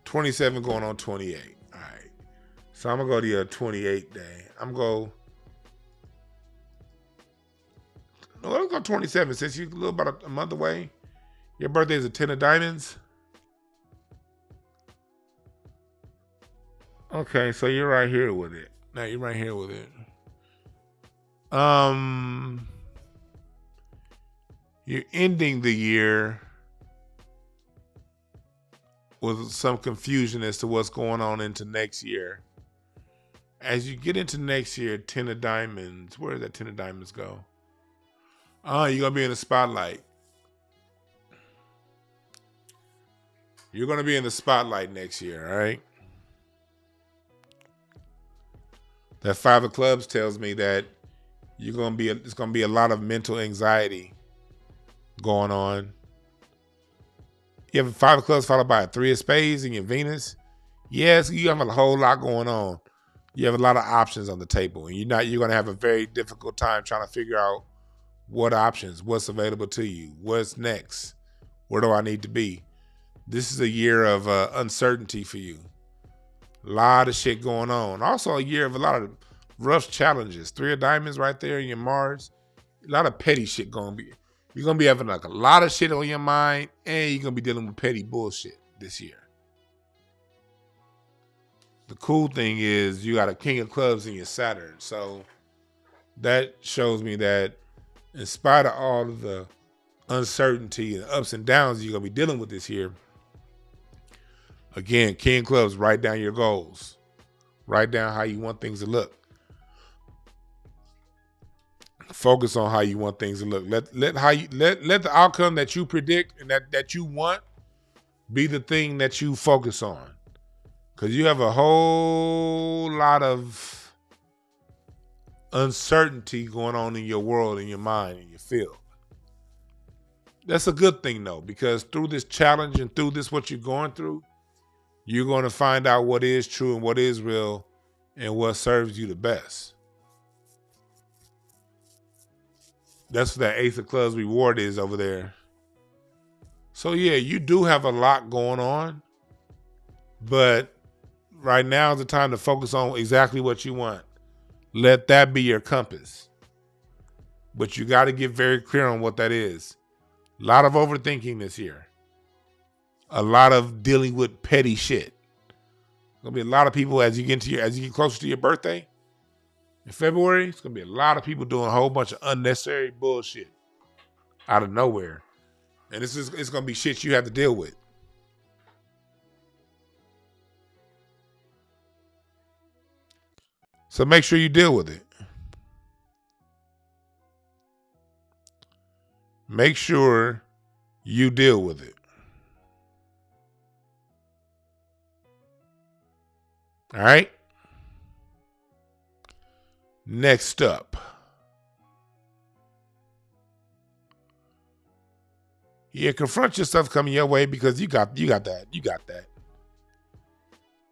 27 going on 28. All right. So I'm going to go to your 28 day. No, let's go 27 since you're a little about a month away. Your birthday is a 10 of diamonds. Okay, so you're right here with it. Now you're right here with it. You're ending the year with some confusion as to what's going on into next year. As you get into next year, 10 of diamonds. Where did that 10 of diamonds go? You're going to be in the spotlight. You're going to be in the spotlight next year, all right? That 5 of clubs tells me that it's going to be a lot of mental anxiety going on. You have a 5 of clubs followed by a 3 of spades in your Venus. Yes, you have a whole lot going on. You have a lot of options on the table, and you're going to have a very difficult time trying to figure out what options, what's available to you, what's next, where do I need to be. This is a year of uncertainty for you. A lot of shit going on. Also a year of a lot of rough challenges. 3 of diamonds right there in your Mars. A lot of petty shit going to be. You're going to be having like a lot of shit on your mind, and you're going to be dealing with petty bullshit this year. The cool thing is you got a King of Clubs in your Saturn. So that shows me that in spite of all of the uncertainty and ups and downs you're going to be dealing with this year, again, King of Clubs, write down your goals. Write down how you want things to look. Focus on how you want things to look. Let the outcome that you predict and that you want be the thing that you focus on. Because you have a whole lot of uncertainty going on in your world, in your mind, in your field. That's a good thing, though, because through this challenge and through this, what you're going through, you're going to find out what is true and what is real and what serves you the best. That's what that Ace of Clubs reward is over there. So yeah, you do have a lot going on, but right now is the time to focus on exactly what you want. Let that be your compass. But you got to get very clear on what that is. A lot of overthinking this year. A lot of dealing with petty shit. There's gonna be a lot of people as you get closer to your birthday in February. It's gonna be a lot of people doing a whole bunch of unnecessary bullshit out of nowhere, and it's gonna be shit you have to deal with. So make sure you deal with it. Make sure you deal with it. All right. Next up. Yeah, confront your stuff coming your way because you got that. You got that.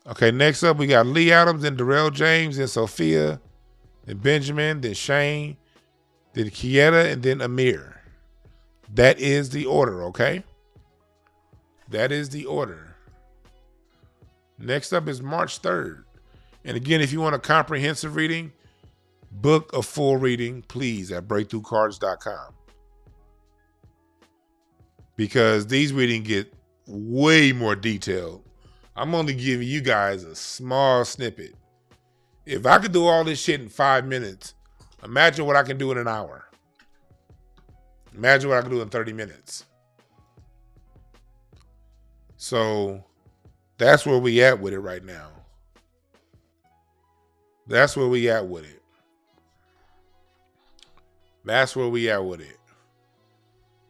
Okay, next up we got Lee Adams, then Darrell James, then Sophia, then Benjamin, then Shane, then Kieta, and then Amir. That is the order, okay? That is the order. Next up is March 3rd. And again, if you want a comprehensive reading, book a full reading, please, at breakthroughcards.com. Because these readings get way more detailed. I'm only giving you guys a small snippet. If I could do all this shit in 5 minutes, imagine what I can do in an hour. Imagine what I can do in 30 minutes. So that's where we at with it right now. That's where we at with it. That's where we at with it.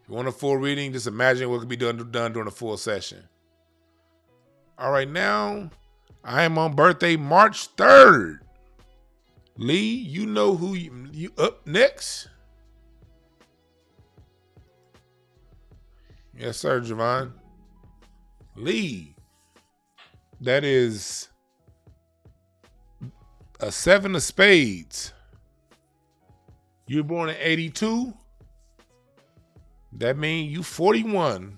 If you want a full reading, just imagine what could be done during a full session. All right, now I am on birthday March 3rd. Lee, you know who you up next? Yes, sir, Javon. Lee, that is a 7 of spades. You were born in 82. That means you 41,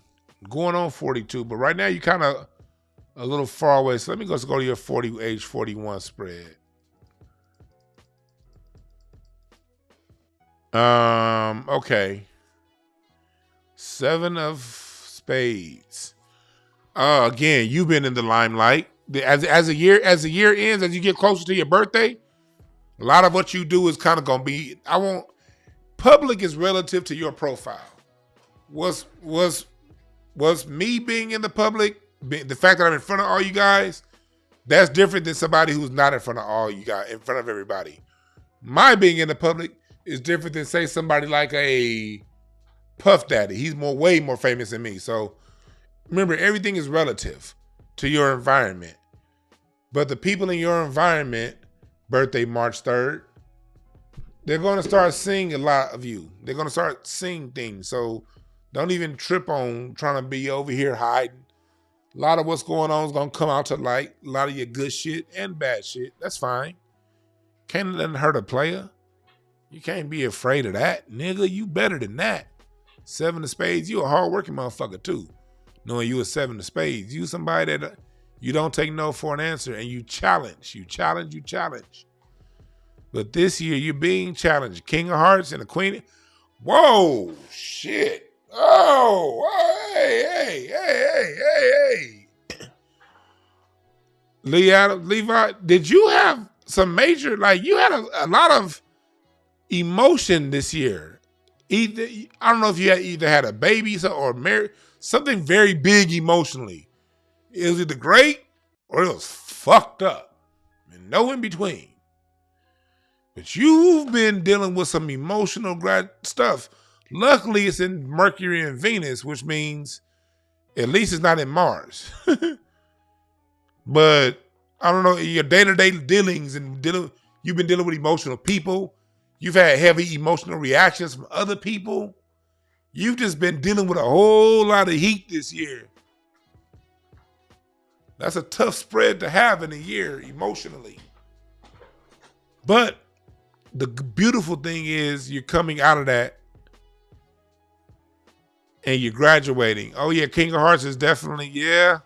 going on 42. But right now you kind of a little far away. So let me go to your age 41 spread. Okay. 7 of spades. Again, you've been in the limelight. As the year ends, as you get closer to your birthday, a lot of what you do is kind of gonna be. Public is relative to your profile. Was me being in the public, the fact that I'm in front of all you guys, that's different than somebody who's not in front of all you guys, in front of everybody. My being in the public is different than, say, somebody like a Puff Daddy. He's way more famous than me. So remember, everything is relative to your environment. But the people in your environment, birthday March 3rd, they're going to start seeing a lot of you. They're going to start seeing things. So don't even trip on trying to be over here hiding. A lot of what's going on is going to come out to light. A lot of your good shit and bad shit. That's fine. Can't let it hurt a player. You can't be afraid of that. Nigga, you better than that. 7 of spades, you a hard-working motherfucker too. Knowing you a 7 of spades. You somebody that you don't take no for an answer and you challenge. You challenge. But this year, you're being challenged. King of Hearts and the Queen. Whoa, shit. Oh, hey. Levi, did you have some major, you had a lot of emotion this year. Either, I don't know if you either had a baby or married, something very big emotionally. It was either great or it was fucked up. And no in between. But you've been dealing with some emotional stuff. Luckily, it's in Mercury and Venus, which means at least it's not in Mars. But I don't know, your day-to-day dealings and you've been dealing with emotional people. You've had heavy emotional reactions from other people. You've just been dealing with a whole lot of heat this year. That's a tough spread to have in a year emotionally. But the beautiful thing is you're coming out of that and you're graduating. Oh yeah, King of Hearts is definitely, yeah.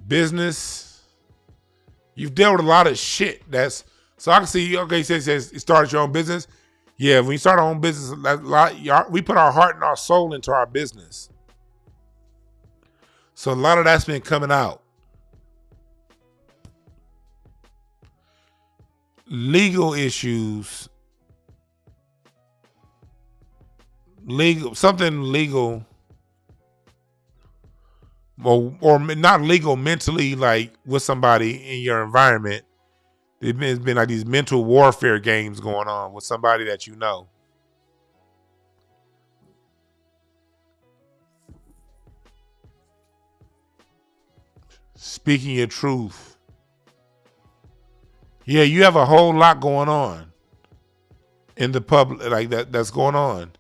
Business. You've dealt with a lot of shit. So I can see, okay, says you started your own business. Yeah, when you start our own business, we put our heart and our soul into our business. So a lot of that's been coming out. Legal issues. Something legal. Or not legal mentally, like with somebody in your environment. It's been like these mental warfare games going on with somebody that you know. Speaking your truth. Yeah, you have a whole lot going on in the public, like that's going on.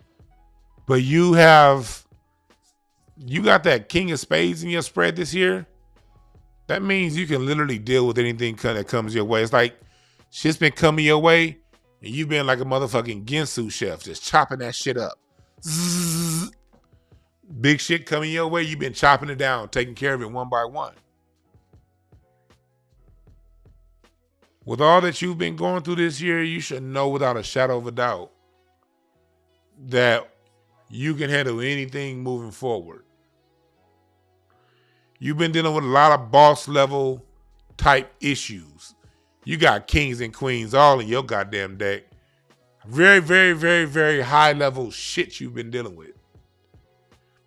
But you got that King of Spades in your spread this year. That means you can literally deal with anything that comes your way. It's like shit's been coming your way, and you've been like a motherfucking Ginsu chef, just chopping that shit up. Zzz. Big shit coming your way, you've been chopping it down, taking care of it one by one. With all that you've been going through this year, you should know without a shadow of a doubt that you can handle anything moving forward. You've been dealing with a lot of boss level type issues. You got kings and queens all in your goddamn deck. Very, very, very, very high level shit you've been dealing with.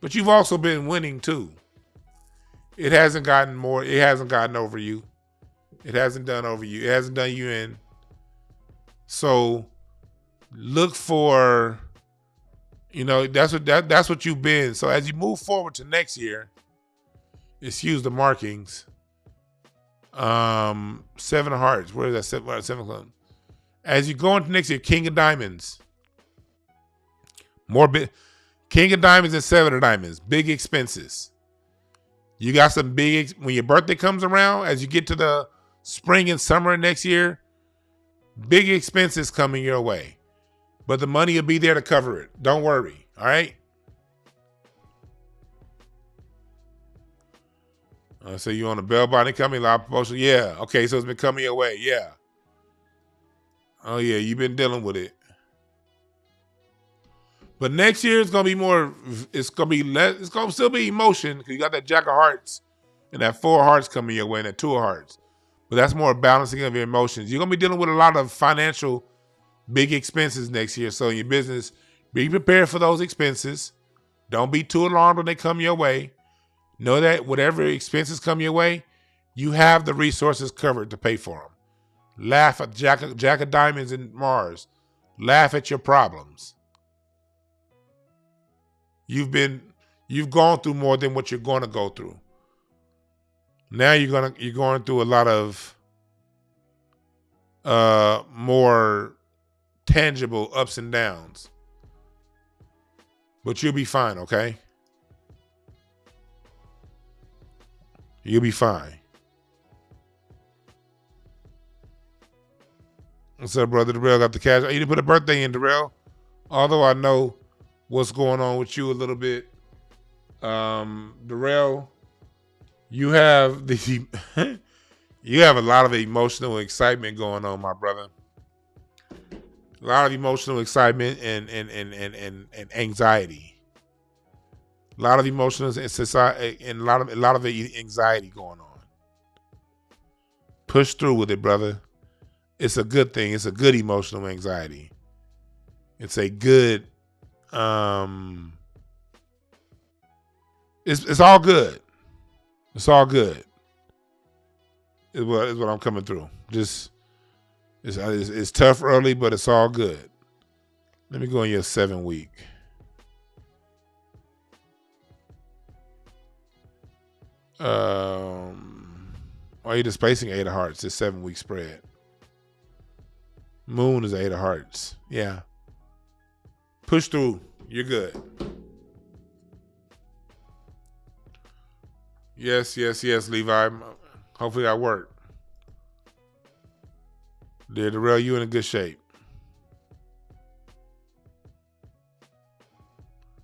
But you've also been winning too. It hasn't gotten over you. It hasn't done over you. It hasn't done you in. So look for, that's what you've been. So as you move forward to next year, excuse the markings. 7 of Hearts. Where is that? 7 o'clock. As you go into next year, King of Diamonds. King of Diamonds and 7 of Diamonds. Big expenses. You got some when your birthday comes around, as you get to the spring and summer next year, big expenses coming your way. But the money will be there to cover it. Don't worry. All right? So you on a bell bottom coming, live promotion? Yeah. Okay, so it's been coming your way. Yeah. Oh yeah, you've been dealing with it. But next year it's gonna be more. It's gonna be less. It's gonna still be emotion because you got that Jack of Hearts and that 4 of Hearts coming your way and that 2 of Hearts. But that's more balancing of your emotions. You're gonna be dealing with a lot of financial big expenses next year. So in your business, be prepared for those expenses. Don't be too alarmed when they come your way. Know that whatever expenses come your way, you have the resources covered to pay for them. Laugh at Jack of Diamonds and Mars. Laugh at your problems. You've gone through more than what you're going to go through. Now you're going through a lot of more tangible ups and downs. But you'll be fine, okay? You'll be fine. What's up, brother? Darrell got the cash. You didn't put a birthday in, Darrell. Although I know what's going on with you a little bit. Darrell, you have you have a lot of emotional excitement going on, my brother. A lot of emotional excitement and anxiety. A lot of emotions in society and a lot of anxiety going on. Push through with it, brother. It's a good thing. It's a good emotional anxiety. It's a good it's all good. It's all good. Is what I'm coming through. Just it's tough early, but it's all good. Let me go in your 7 week. Are you displacing 8 of Hearts? It's 7 week spread. Moon is 8 of Hearts. Yeah. Push through. You're good. Yes, Levi. Hopefully that worked. Dear Darrell, you in a good shape.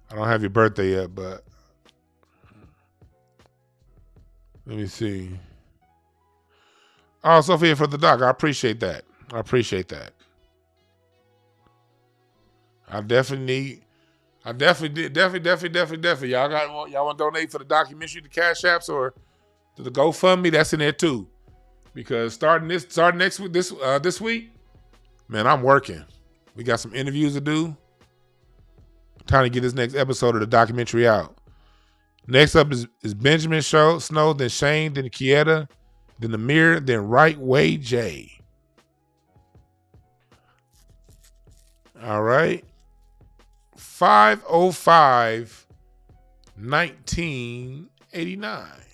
I don't have your birthday yet, but let me see. Oh, Sophia for the doc. I appreciate that. I appreciate that. I definitely. Y'all want to donate for the documentary, the Cash Apps, or to the GoFundMe? That's in there too. Because starting next week, this week, man, I'm working. We got some interviews to do. Trying to get this next episode of the documentary out. Next up is Benjamin Snow, then Shane, then Kieta, then Amir, then Right Way J. All right. 5/05/1989.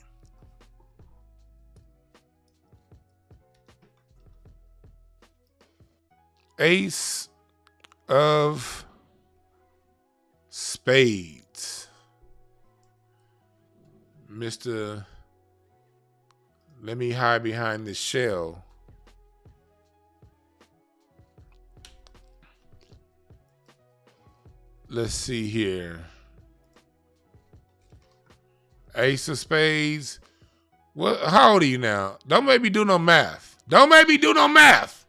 Ace of Spades. Mr. Let me hide behind this shell. Let's see here. Ace of Spades. What? How old are you now? Don't make me do no math. Don't make me do no math.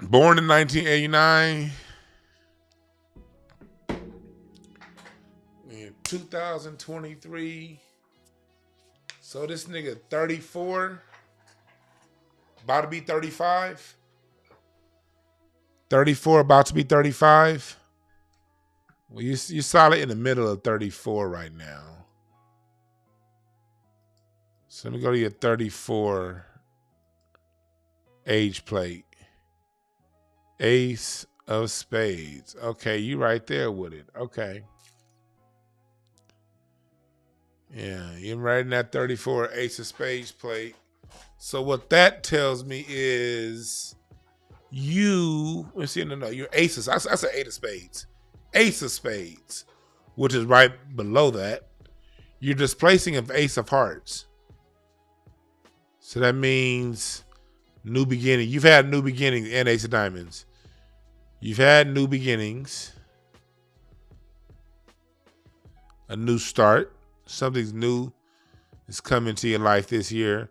Born in 1989. In 2023. So this nigga 34. About to be 35. 34, about to be 35. Well, you're solid in the middle of 34 right now. So let me go to your 34 age plate. Ace of Spades. Okay, you right there with it. Okay. Yeah, you're right in that 34 Ace of Spades plate. So what that tells me is let's see, no, you're aces. I said 8 of spades. Ace of Spades, which is right below that. You're displacing of Ace of Hearts. So that means new beginning. You've had new beginnings and Ace of Diamonds. You've had new beginnings. A new start. Something's new is coming to your life this year.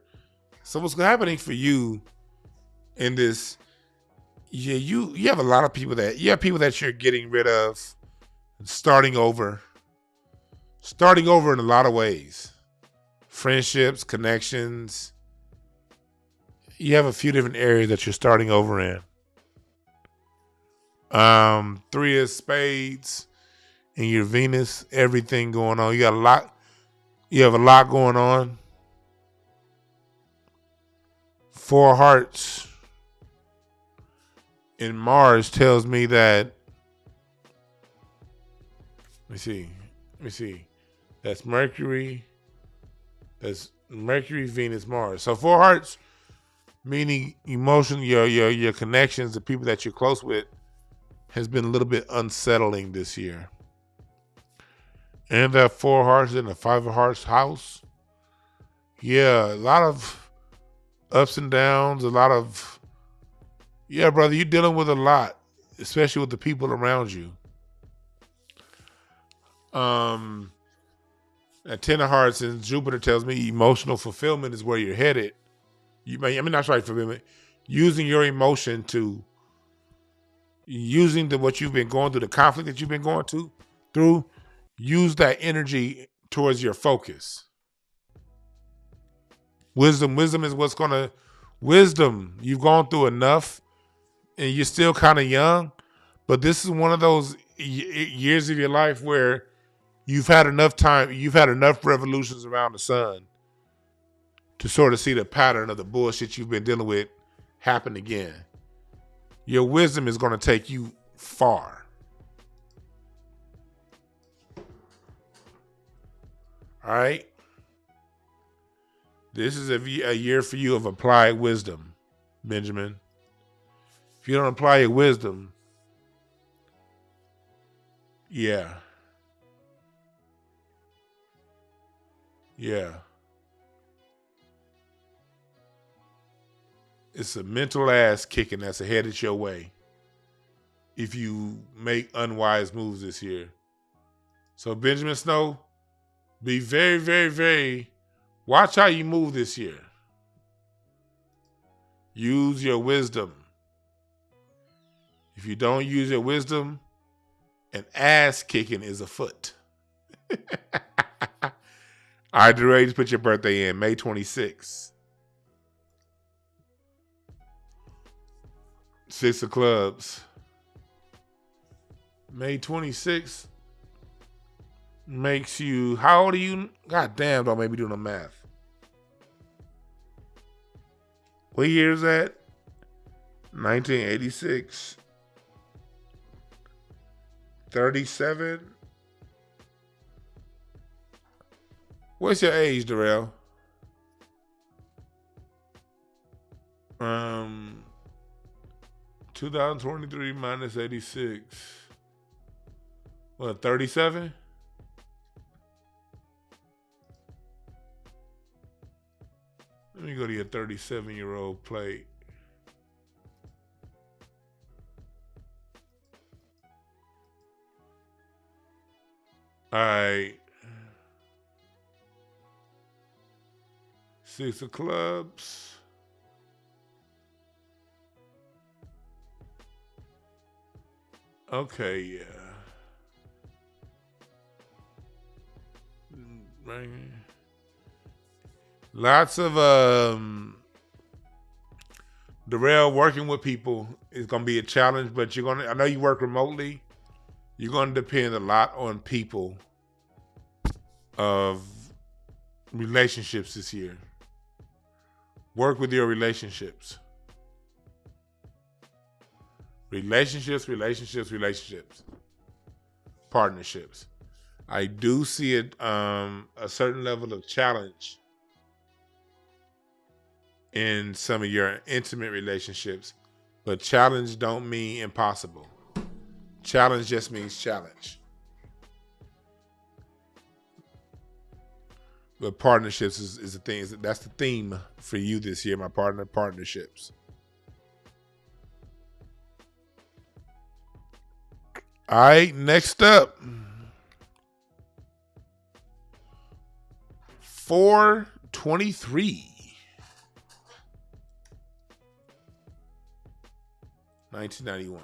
So what's happening for you in this? Yeah, you have a lot of people that you're getting rid of, starting over in a lot of ways. Friendships, connections. You have a few different areas that you're starting over in. 3 of Spades in your Venus, everything going on. You have a lot going on. 4 Hearts in Mars tells me that, let me see. That's Mercury, Venus, Mars. So 4 Hearts, meaning emotion, your connections, the people that you're close with, has been a little bit unsettling this year. And that 4 Hearts in the 5 of Hearts house. Yeah, a lot of ups and downs, yeah, brother, you're dealing with a lot, especially with the people around you. At 10 of Hearts and Jupiter tells me emotional fulfillment is where you're headed. Not right fulfillment. Using your emotion what you've been going through, the conflict that you've been going through, use that energy towards your focus. Wisdom is wisdom. You've gone through enough and you're still kind of young, but this is one of those years of your life where you've had enough time, you've had enough revolutions around the sun to sort of see the pattern of the bullshit you've been dealing with happen again. Your wisdom is going to take you far. All right? This is a year for you of applied wisdom, Benjamin. If you don't apply your wisdom, yeah. It's a mental ass kicking that's headed your way. if you make unwise moves this year. So Benjamin Snow, be very, very, very, watch how you move this year. Use your wisdom. If you don't use your wisdom, an ass kicking is afoot. All right, Darrell, just put your birthday in, May 26th. 6 of clubs. May 26th makes you, how old are you? God damn, don't make me do no math. What year is that? 1986. 37. What's your age, Darrell? 2023 minus 86. What, 37? Let me go to your 37-year-old plate. All right. 6 of clubs. Okay, yeah. Right. Lots of Darrell, working with people is gonna be a challenge, but I know you work remotely. You're gonna depend a lot on people of relationships this year. Work with your relationships. Relationships. Partnerships. I do see a certain level of challenge in some of your intimate relationships, but challenge don't mean impossible. Challenge just means challenge. But partnerships is the thing. That's the theme for you this year, my partner, partnerships. All right, next up. 4/23. 1991.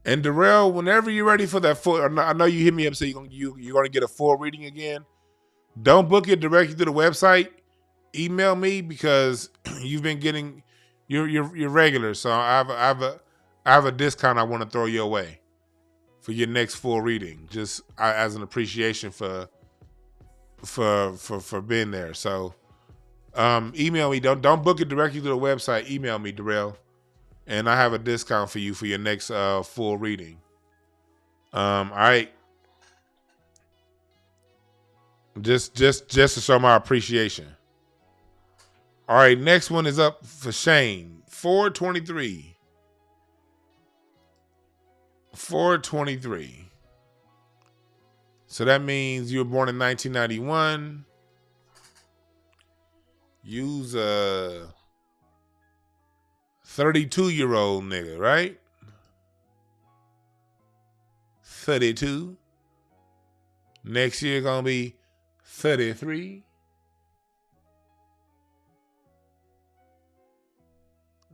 And Darrell, whenever you're ready for that full, I know you hit me up saying you're going to get a full reading again. Don't book it directly to the website. Email me because you've been getting you're regular. So I have a discount I want to throw your way for your next full reading, just as an appreciation for being there. So email me. Don't book it directly to the website. Email me, Darrell, and I have a discount for you for your next full reading. All right. Just to show my appreciation. All right, next one is up for Shane. 4/23. 4/23. So that means you were born in 1991. Use a 32-year-old nigga, right? 32. Next year gonna be 33.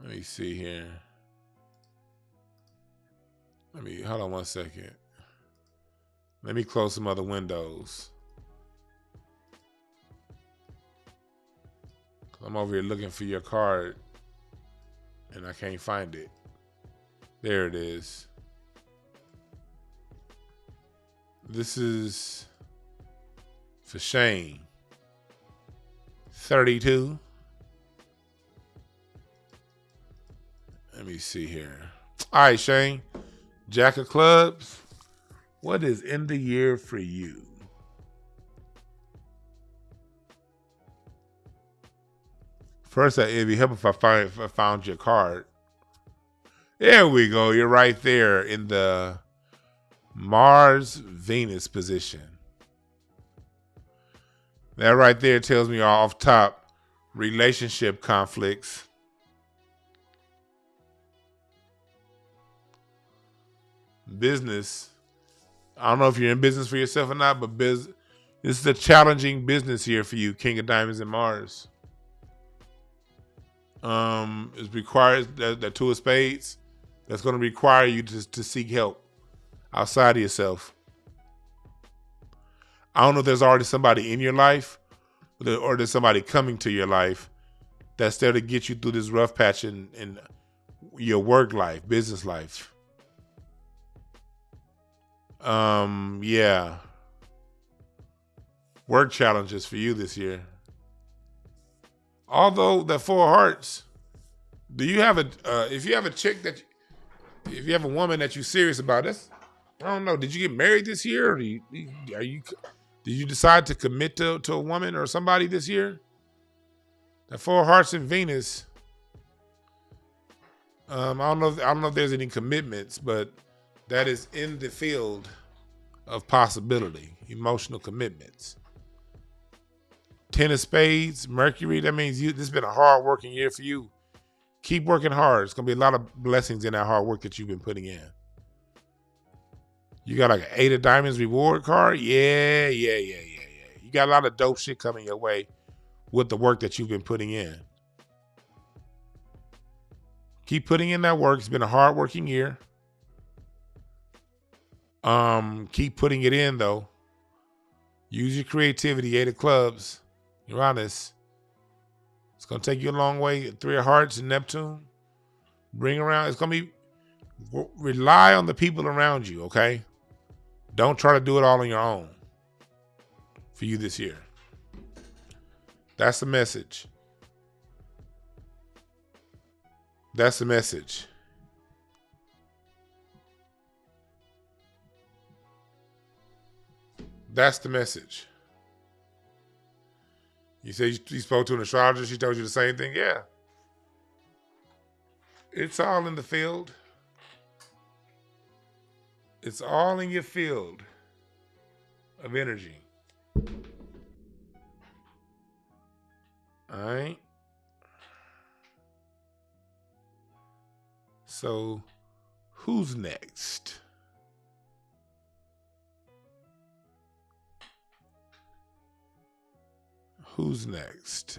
Let me see here. Hold on one second. Let me close some other windows. I'm over here looking for your card and I can't find it. There it is. This is for Shane. 32. Let me see here. All right, Shane. Jack of clubs. What is in the year for you? First, it'd be helpful if I found your card. There we go. You're right there in the Mars-Venus position. That right there tells me off top relationship conflicts. Business. I don't know if you're in business for yourself or not, but this is a challenging business here for you, King of Diamonds and Mars. It requires that Two of Spades. That's going to require you to seek help outside of yourself. I don't know if there's already somebody in your life or there's somebody coming to your life that's there to get you through this rough patch in your work life, business life. Yeah. Work challenges for you this year. Although that Four of Hearts, do you have if you have a chick if you have a woman that you're serious about, I don't know, did you get married this year? Or did you decide to commit to a woman or somebody this year? That Four of Hearts and Venus, I don't know if there's any commitments, but that is in the field of possibility, emotional commitments. Ten of Spades, Mercury, that means this has been a hard working year for you. Keep working hard. It's going to be a lot of blessings in that hard work that you've been putting in. You got like an Eight of Diamonds reward card? Yeah. You got a lot of dope shit coming your way with the work that you've been putting in. Keep putting in that work. It's been a hard working year. Keep putting it in though. Use your creativity. Eight of Clubs, Uranus. It's going to take you a long way. Three of Hearts and Neptune. Bring around. It's going to be, rely on the people around you, okay? Don't try to do it all on your own for you this year. That's the message. That's the message. That's the message. You said you spoke to an astrologer. She told you the same thing? Yeah. It's all in the field. It's all in your field of energy. All right. So, who's next? Who's next?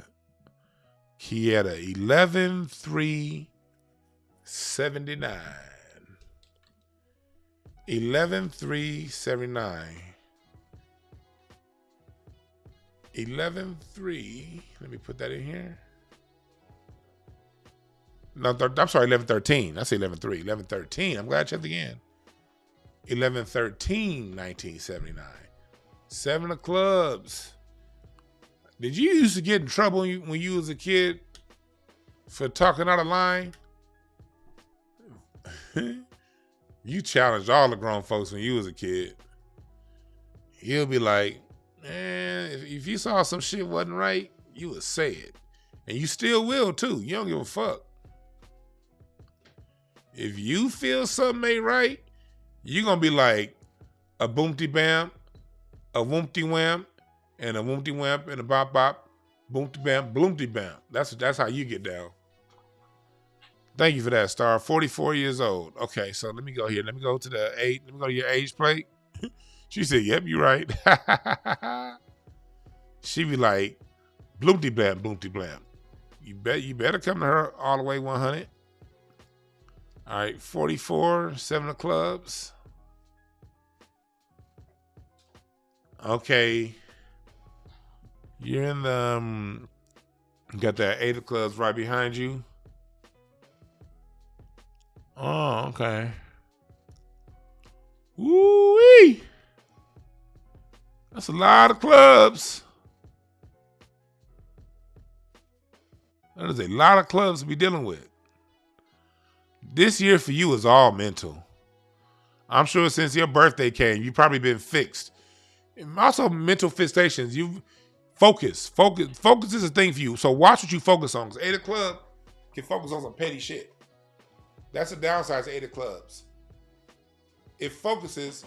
Kieta, 11-3-79. 11-3-79. 11-3. Let me put that in here. No, I'm sorry, 11-13. I say 11-3. 11-13. I'm glad I checked again. 11-13-1979. Seven of Clubs. Did you used to get in trouble when you was a kid for talking out of line? You challenged all the grown folks when you was a kid. You'll be like, man, if you saw some shit wasn't right, you would say it. And you still will too. You don't give a fuck. If you feel something ain't right, you're going to be like a boomty bam, a woompty wham, and a woompty whamp and a bop bop, boomty bam, bloomty bam. That's how you get down. Thank you for that, Star. 44 years old. Okay, so let me go here. Let me go to the 8. Let me go to your age plate. She said, yep, you're right. She be like, bloomty blam, bloomty blam. You better come to her all the way 100. All right, 44, 7 of Clubs. Okay. You're in the, got that 8 of Clubs right behind you. Oh, okay. Woo-wee. That's a lot of clubs. That is a lot of clubs to be dealing with. This year for you is all mental. I'm sure since your birthday came, you've probably been fixed. And also mental fixations. You focus. Focus is a thing for you. So watch what you focus on. Because 8 of Clubs can focus on some petty shit. That's the downside to 8 of Clubs. It focuses,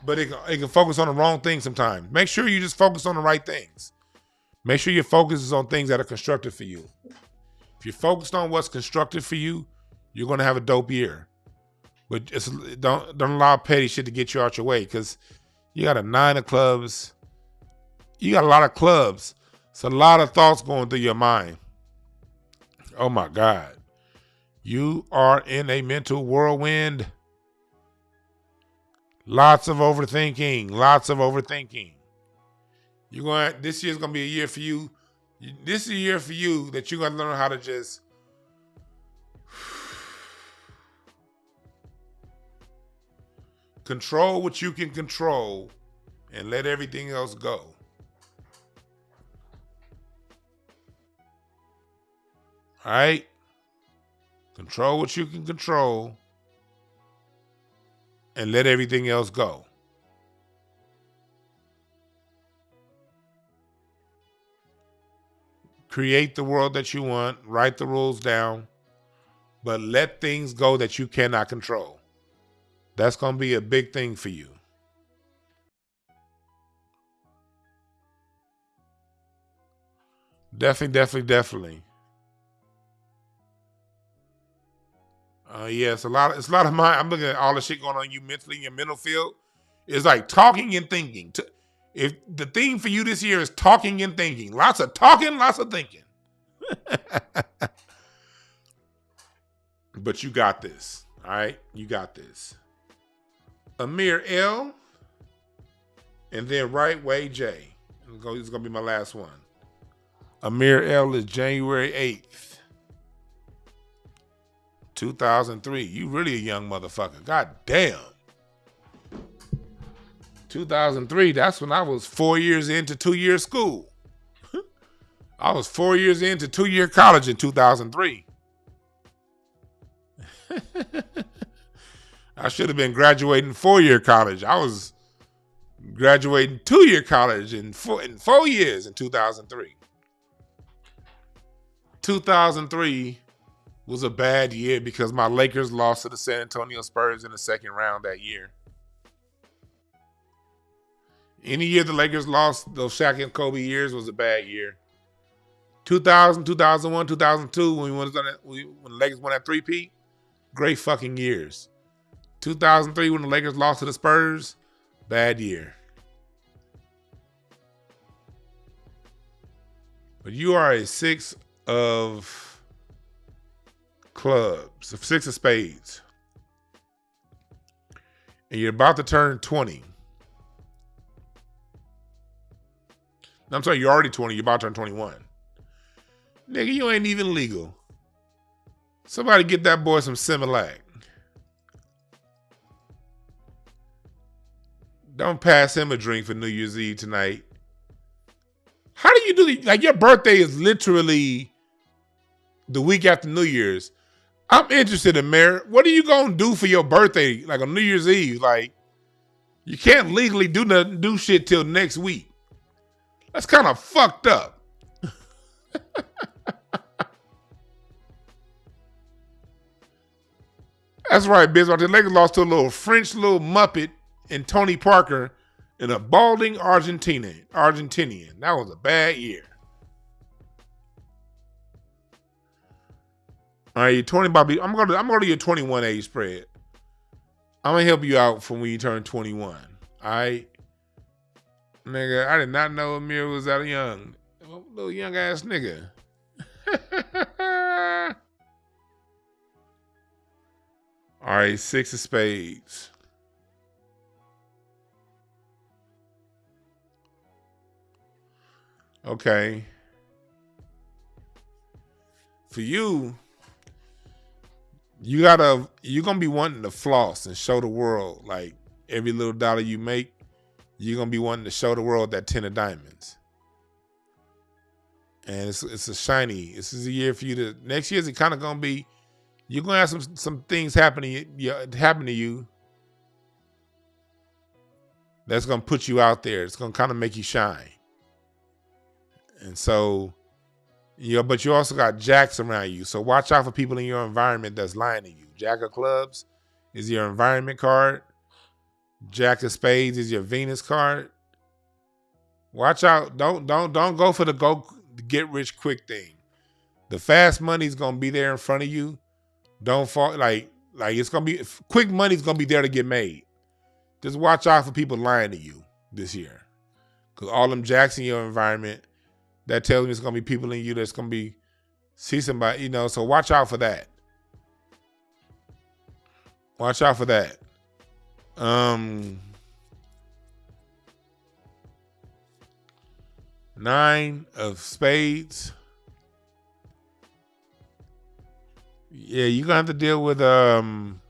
but it can focus on the wrong things sometimes. Make sure you just focus on the right things. Make sure your focus is on things that are constructive for you. If you're focused on what's constructive for you, you're going to have a dope year. But just don't allow petty shit to get you out your way, because you got a 9 of clubs. You got a lot of clubs. It's a lot of thoughts going through your mind. Oh my God. You are in a mental whirlwind. Lots of overthinking. Lots of overthinking. This year's gonna be a year for you. This is a year for you that you're gonna learn how to just control what you can control and let everything else go. All right? Control what you can control and let everything else go. Create the world that you want, write the rules down, but let things go that you cannot control. That's going to be a big thing for you. Definitely. Yeah, it's a lot of mind. I'm looking at all the shit going on you mentally in your mental field. It's like talking and thinking. If the theme for you this year is talking and thinking, lots of talking, lots of thinking. But you got this. All right? You got this. Amir L. And then Right Way J. It's going to be my last one. Amir L. is January 8th, 2003. You really a young motherfucker. God damn. 2003, that's when I was 4 years into 2-year school. I was 4 years into 2-year college in 2003. I should have been graduating 4-year college. I was graduating 2-year college in 4 years in 2003. 2003 was a bad year because my Lakers lost to the San Antonio Spurs in the second round that year. Any year the Lakers lost, those Shaq and Kobe years, was a bad year. 2000, 2001, 2002, when the Lakers won that three-peat, great fucking years. 2003, when the Lakers lost to the Spurs, bad year. But you are a 6 of clubs, a 6 of spades. And you're about to turn 20. I'm sorry, you're already 20. You're about to turn 21. Nigga, you ain't even legal. Somebody get that boy some Similac. Don't pass him a drink for New Year's Eve tonight. How do you do like your birthday is literally the week after New Year's. I'm interested in Merritt. What are you gonna do for your birthday, like on New Year's Eve? Like, you can't legally do shit till next week. That's kind of fucked up. That's right, Biz. The Lakers lost to a little French little Muppet and Tony Parker and a balding Argentinian. That was a bad year. All right, you're 20, Bobby. I'm gonna do your 21 age spread. I'm gonna help you out from when you turn 21. All right, nigga. I did not know Amir was that young, little young ass nigga. All right, 6 of spades. Okay. For you, you're gonna be wanting to floss and show the world, like, every little dollar you make, you're gonna be wanting to show the world that 10 of diamonds. And it's a shiny. This is a year for you to. Next year's kind of gonna be. You're gonna have some things happen to you. That's gonna put you out there. It's gonna kind of make you shine. And so, but you also got jacks around you. So watch out for people in your environment that's lying to you. Jack of clubs is your environment card. Jack of spades is your Venus card. Watch out. Don't go for the get rich quick thing. The fast money's gonna be there in front of you. Don't fall like Like it's gonna be quick money's gonna be there to get made. Just watch out for people lying to you this year. Cause all them jacks in your environment, that tells me it's gonna be people in you that's gonna be see somebody, you know, so watch out for that. Watch out for that. 9 of spades. Yeah, you're gonna have to deal with 9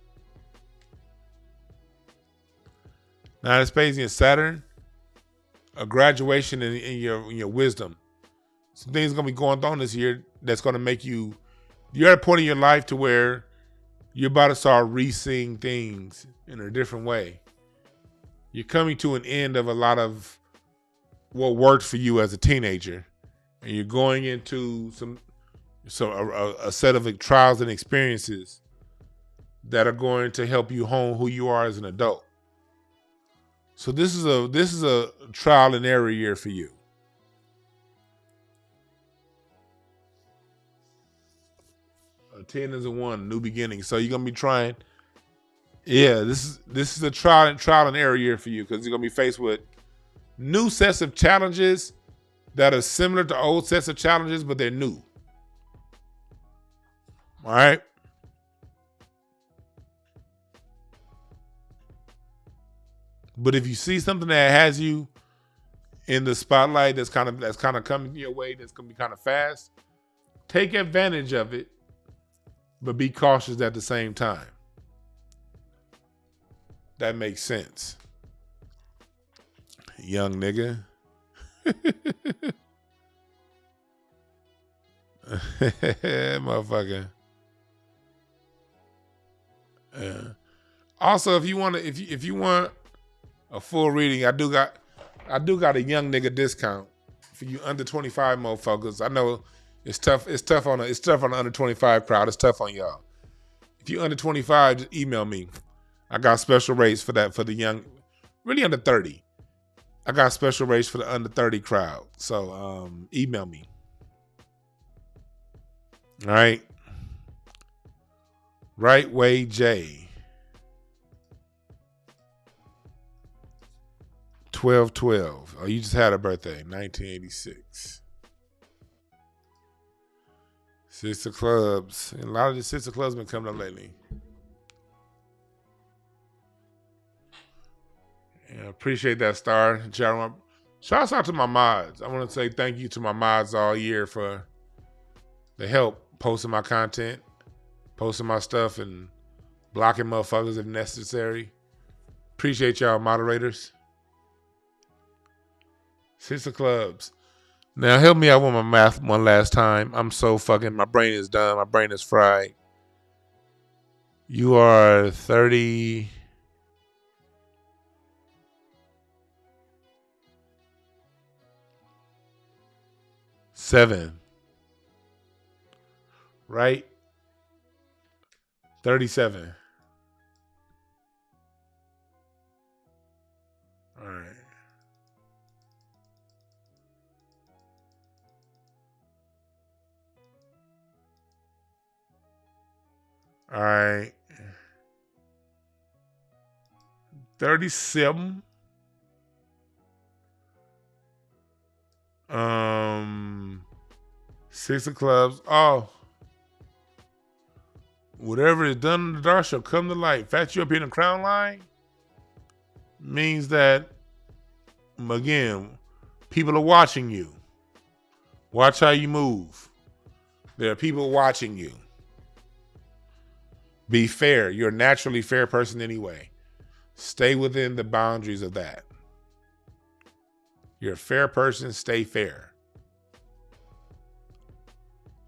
of spades in Saturn. A graduation in your wisdom. Some things gonna be going on this year that's gonna make you're at a point in your life to where you're about to start re-seeing things in a different way. You're coming to an end of a lot of what worked for you as a teenager, and you're going into a set of trials and experiences that are going to help you hone who you are as an adult. So this is a trial and error year for you. A 10 is a 1, new beginning. So you're gonna be trying. Yeah, this is a trial and error year for you because you're gonna be faced with new sets of challenges that are similar to old sets of challenges, but they're new. All right. But if you see something that has you in the spotlight that's kind of coming your way, that's gonna be kind of fast, take advantage of it, but be cautious at the same time. That makes sense. Young nigga. Motherfucker. Also, if you want a full reading, I do got a young nigga discount for you under 25 motherfuckers. I know it's tough. It's tough on the under 25 crowd. It's tough on y'all. If you under 25, just email me. I got special rates for that for the young, really under 30. I got special rates for the under 30 crowd. So email me. All right. Right Way J. 1212. Oh, you just had a birthday, 1986. 6 of clubs. And a lot of the 6 of clubs been coming up lately. Yeah, appreciate that, Star. Shouts out to my mods. I want to say thank you to my mods all year for the help posting my content, posting my stuff, and blocking motherfuckers if necessary. Appreciate y'all, moderators. 6 of clubs. Now help me out with my math one last time. I'm so fucking, my brain is done. My brain is fried. You are 30. Seven, right? 37. All right. All right. 37. 6 of clubs. Oh. Whatever is done in the dark shall come to light. Fact you up here in the crown line means that, again, people are watching you. Watch how you move. There are people watching you. Be fair. You're a naturally fair person anyway. Stay within the boundaries of that. You're a fair person. Stay fair.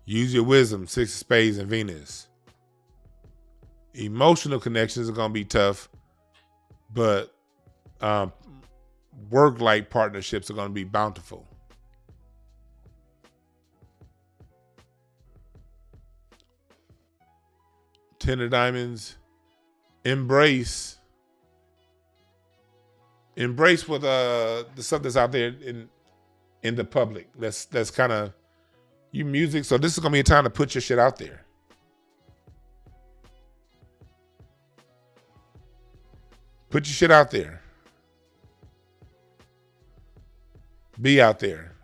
Use your wisdom. 6 of spades and Venus. Emotional connections are going to be tough, but work-like partnerships are going to be bountiful. Ten of diamonds. Embrace with the stuff that's out there in the public. That's kind of you music. So this is gonna be a time to put your shit out there. Put your shit out there. Be out there.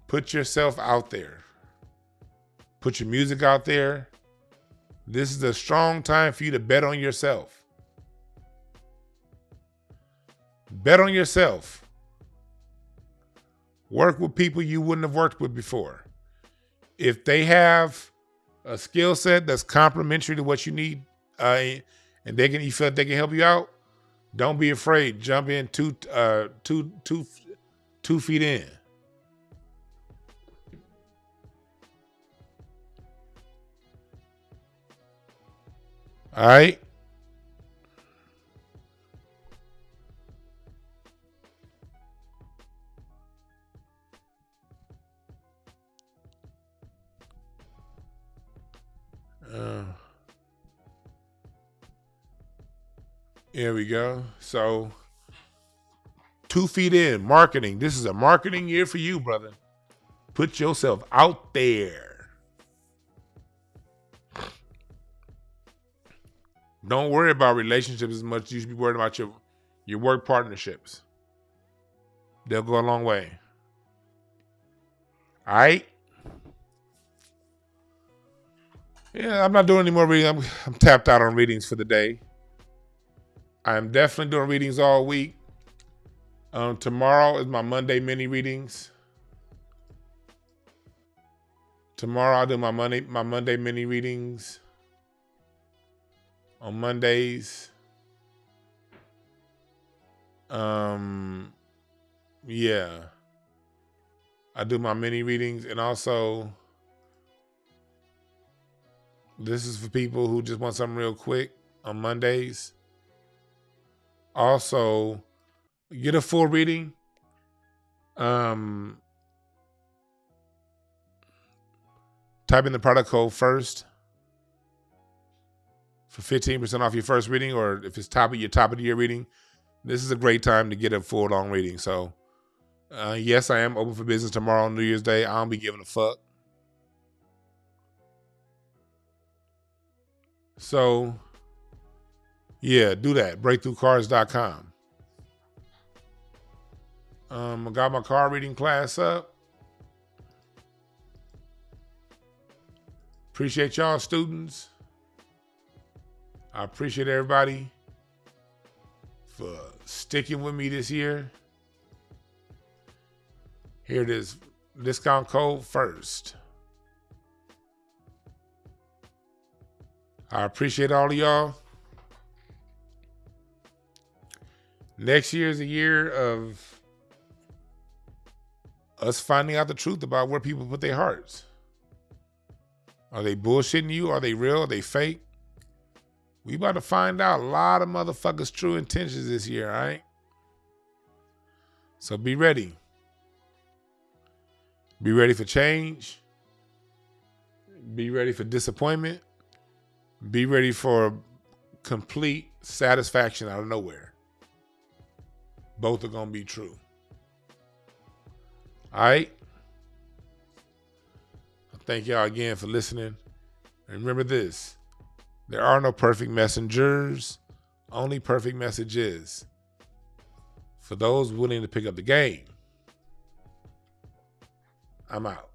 Put yourself out there. Put your music out there. This is a strong time for you to bet on yourself. Bet on yourself. Work with people you wouldn't have worked with before. If they have a skill set that's complementary to what you need, and you feel like they can help you out, don't be afraid. Jump in 2 feet in. All right. Here we go. So 2 feet in, marketing. This is a marketing year for you, brother. Put yourself out there. Don't worry about relationships as much as you should be worried about your work partnerships. They'll go a long way. All right? Yeah, I'm not doing any more reading. I'm tapped out on readings for the day. I'm definitely doing readings all week. Tomorrow is my Monday mini readings. Tomorrow I'll do my Monday mini readings. On Mondays. Yeah. I do my mini readings, and also this is for people who just want something real quick on Mondays. Also, get a full reading. Type in the product code FIRST for 15% off your first reading, or if it's top of the year reading, this is a great time to get a full long reading. So, yes, I am open for business tomorrow on New Year's Day. I don't be giving a fuck. So, yeah, do that. Breakthroughcards.com. I got my card reading class up. Appreciate y'all, students. I appreciate everybody for sticking with me this year. Here it is. Discount code FIRST. I appreciate all of y'all. Next year is a year of us finding out the truth about where people put their hearts. Are they bullshitting you? Are they real? Are they fake? We about to find out a lot of motherfuckers' true intentions this year, all right? So be ready. Be ready for change. Be ready for disappointment. Be ready for complete satisfaction out of nowhere. Both are going to be true. All right? Thank y'all again for listening. And remember this. There are no perfect messengers. Only perfect messages. For those willing to pick up the game. I'm out.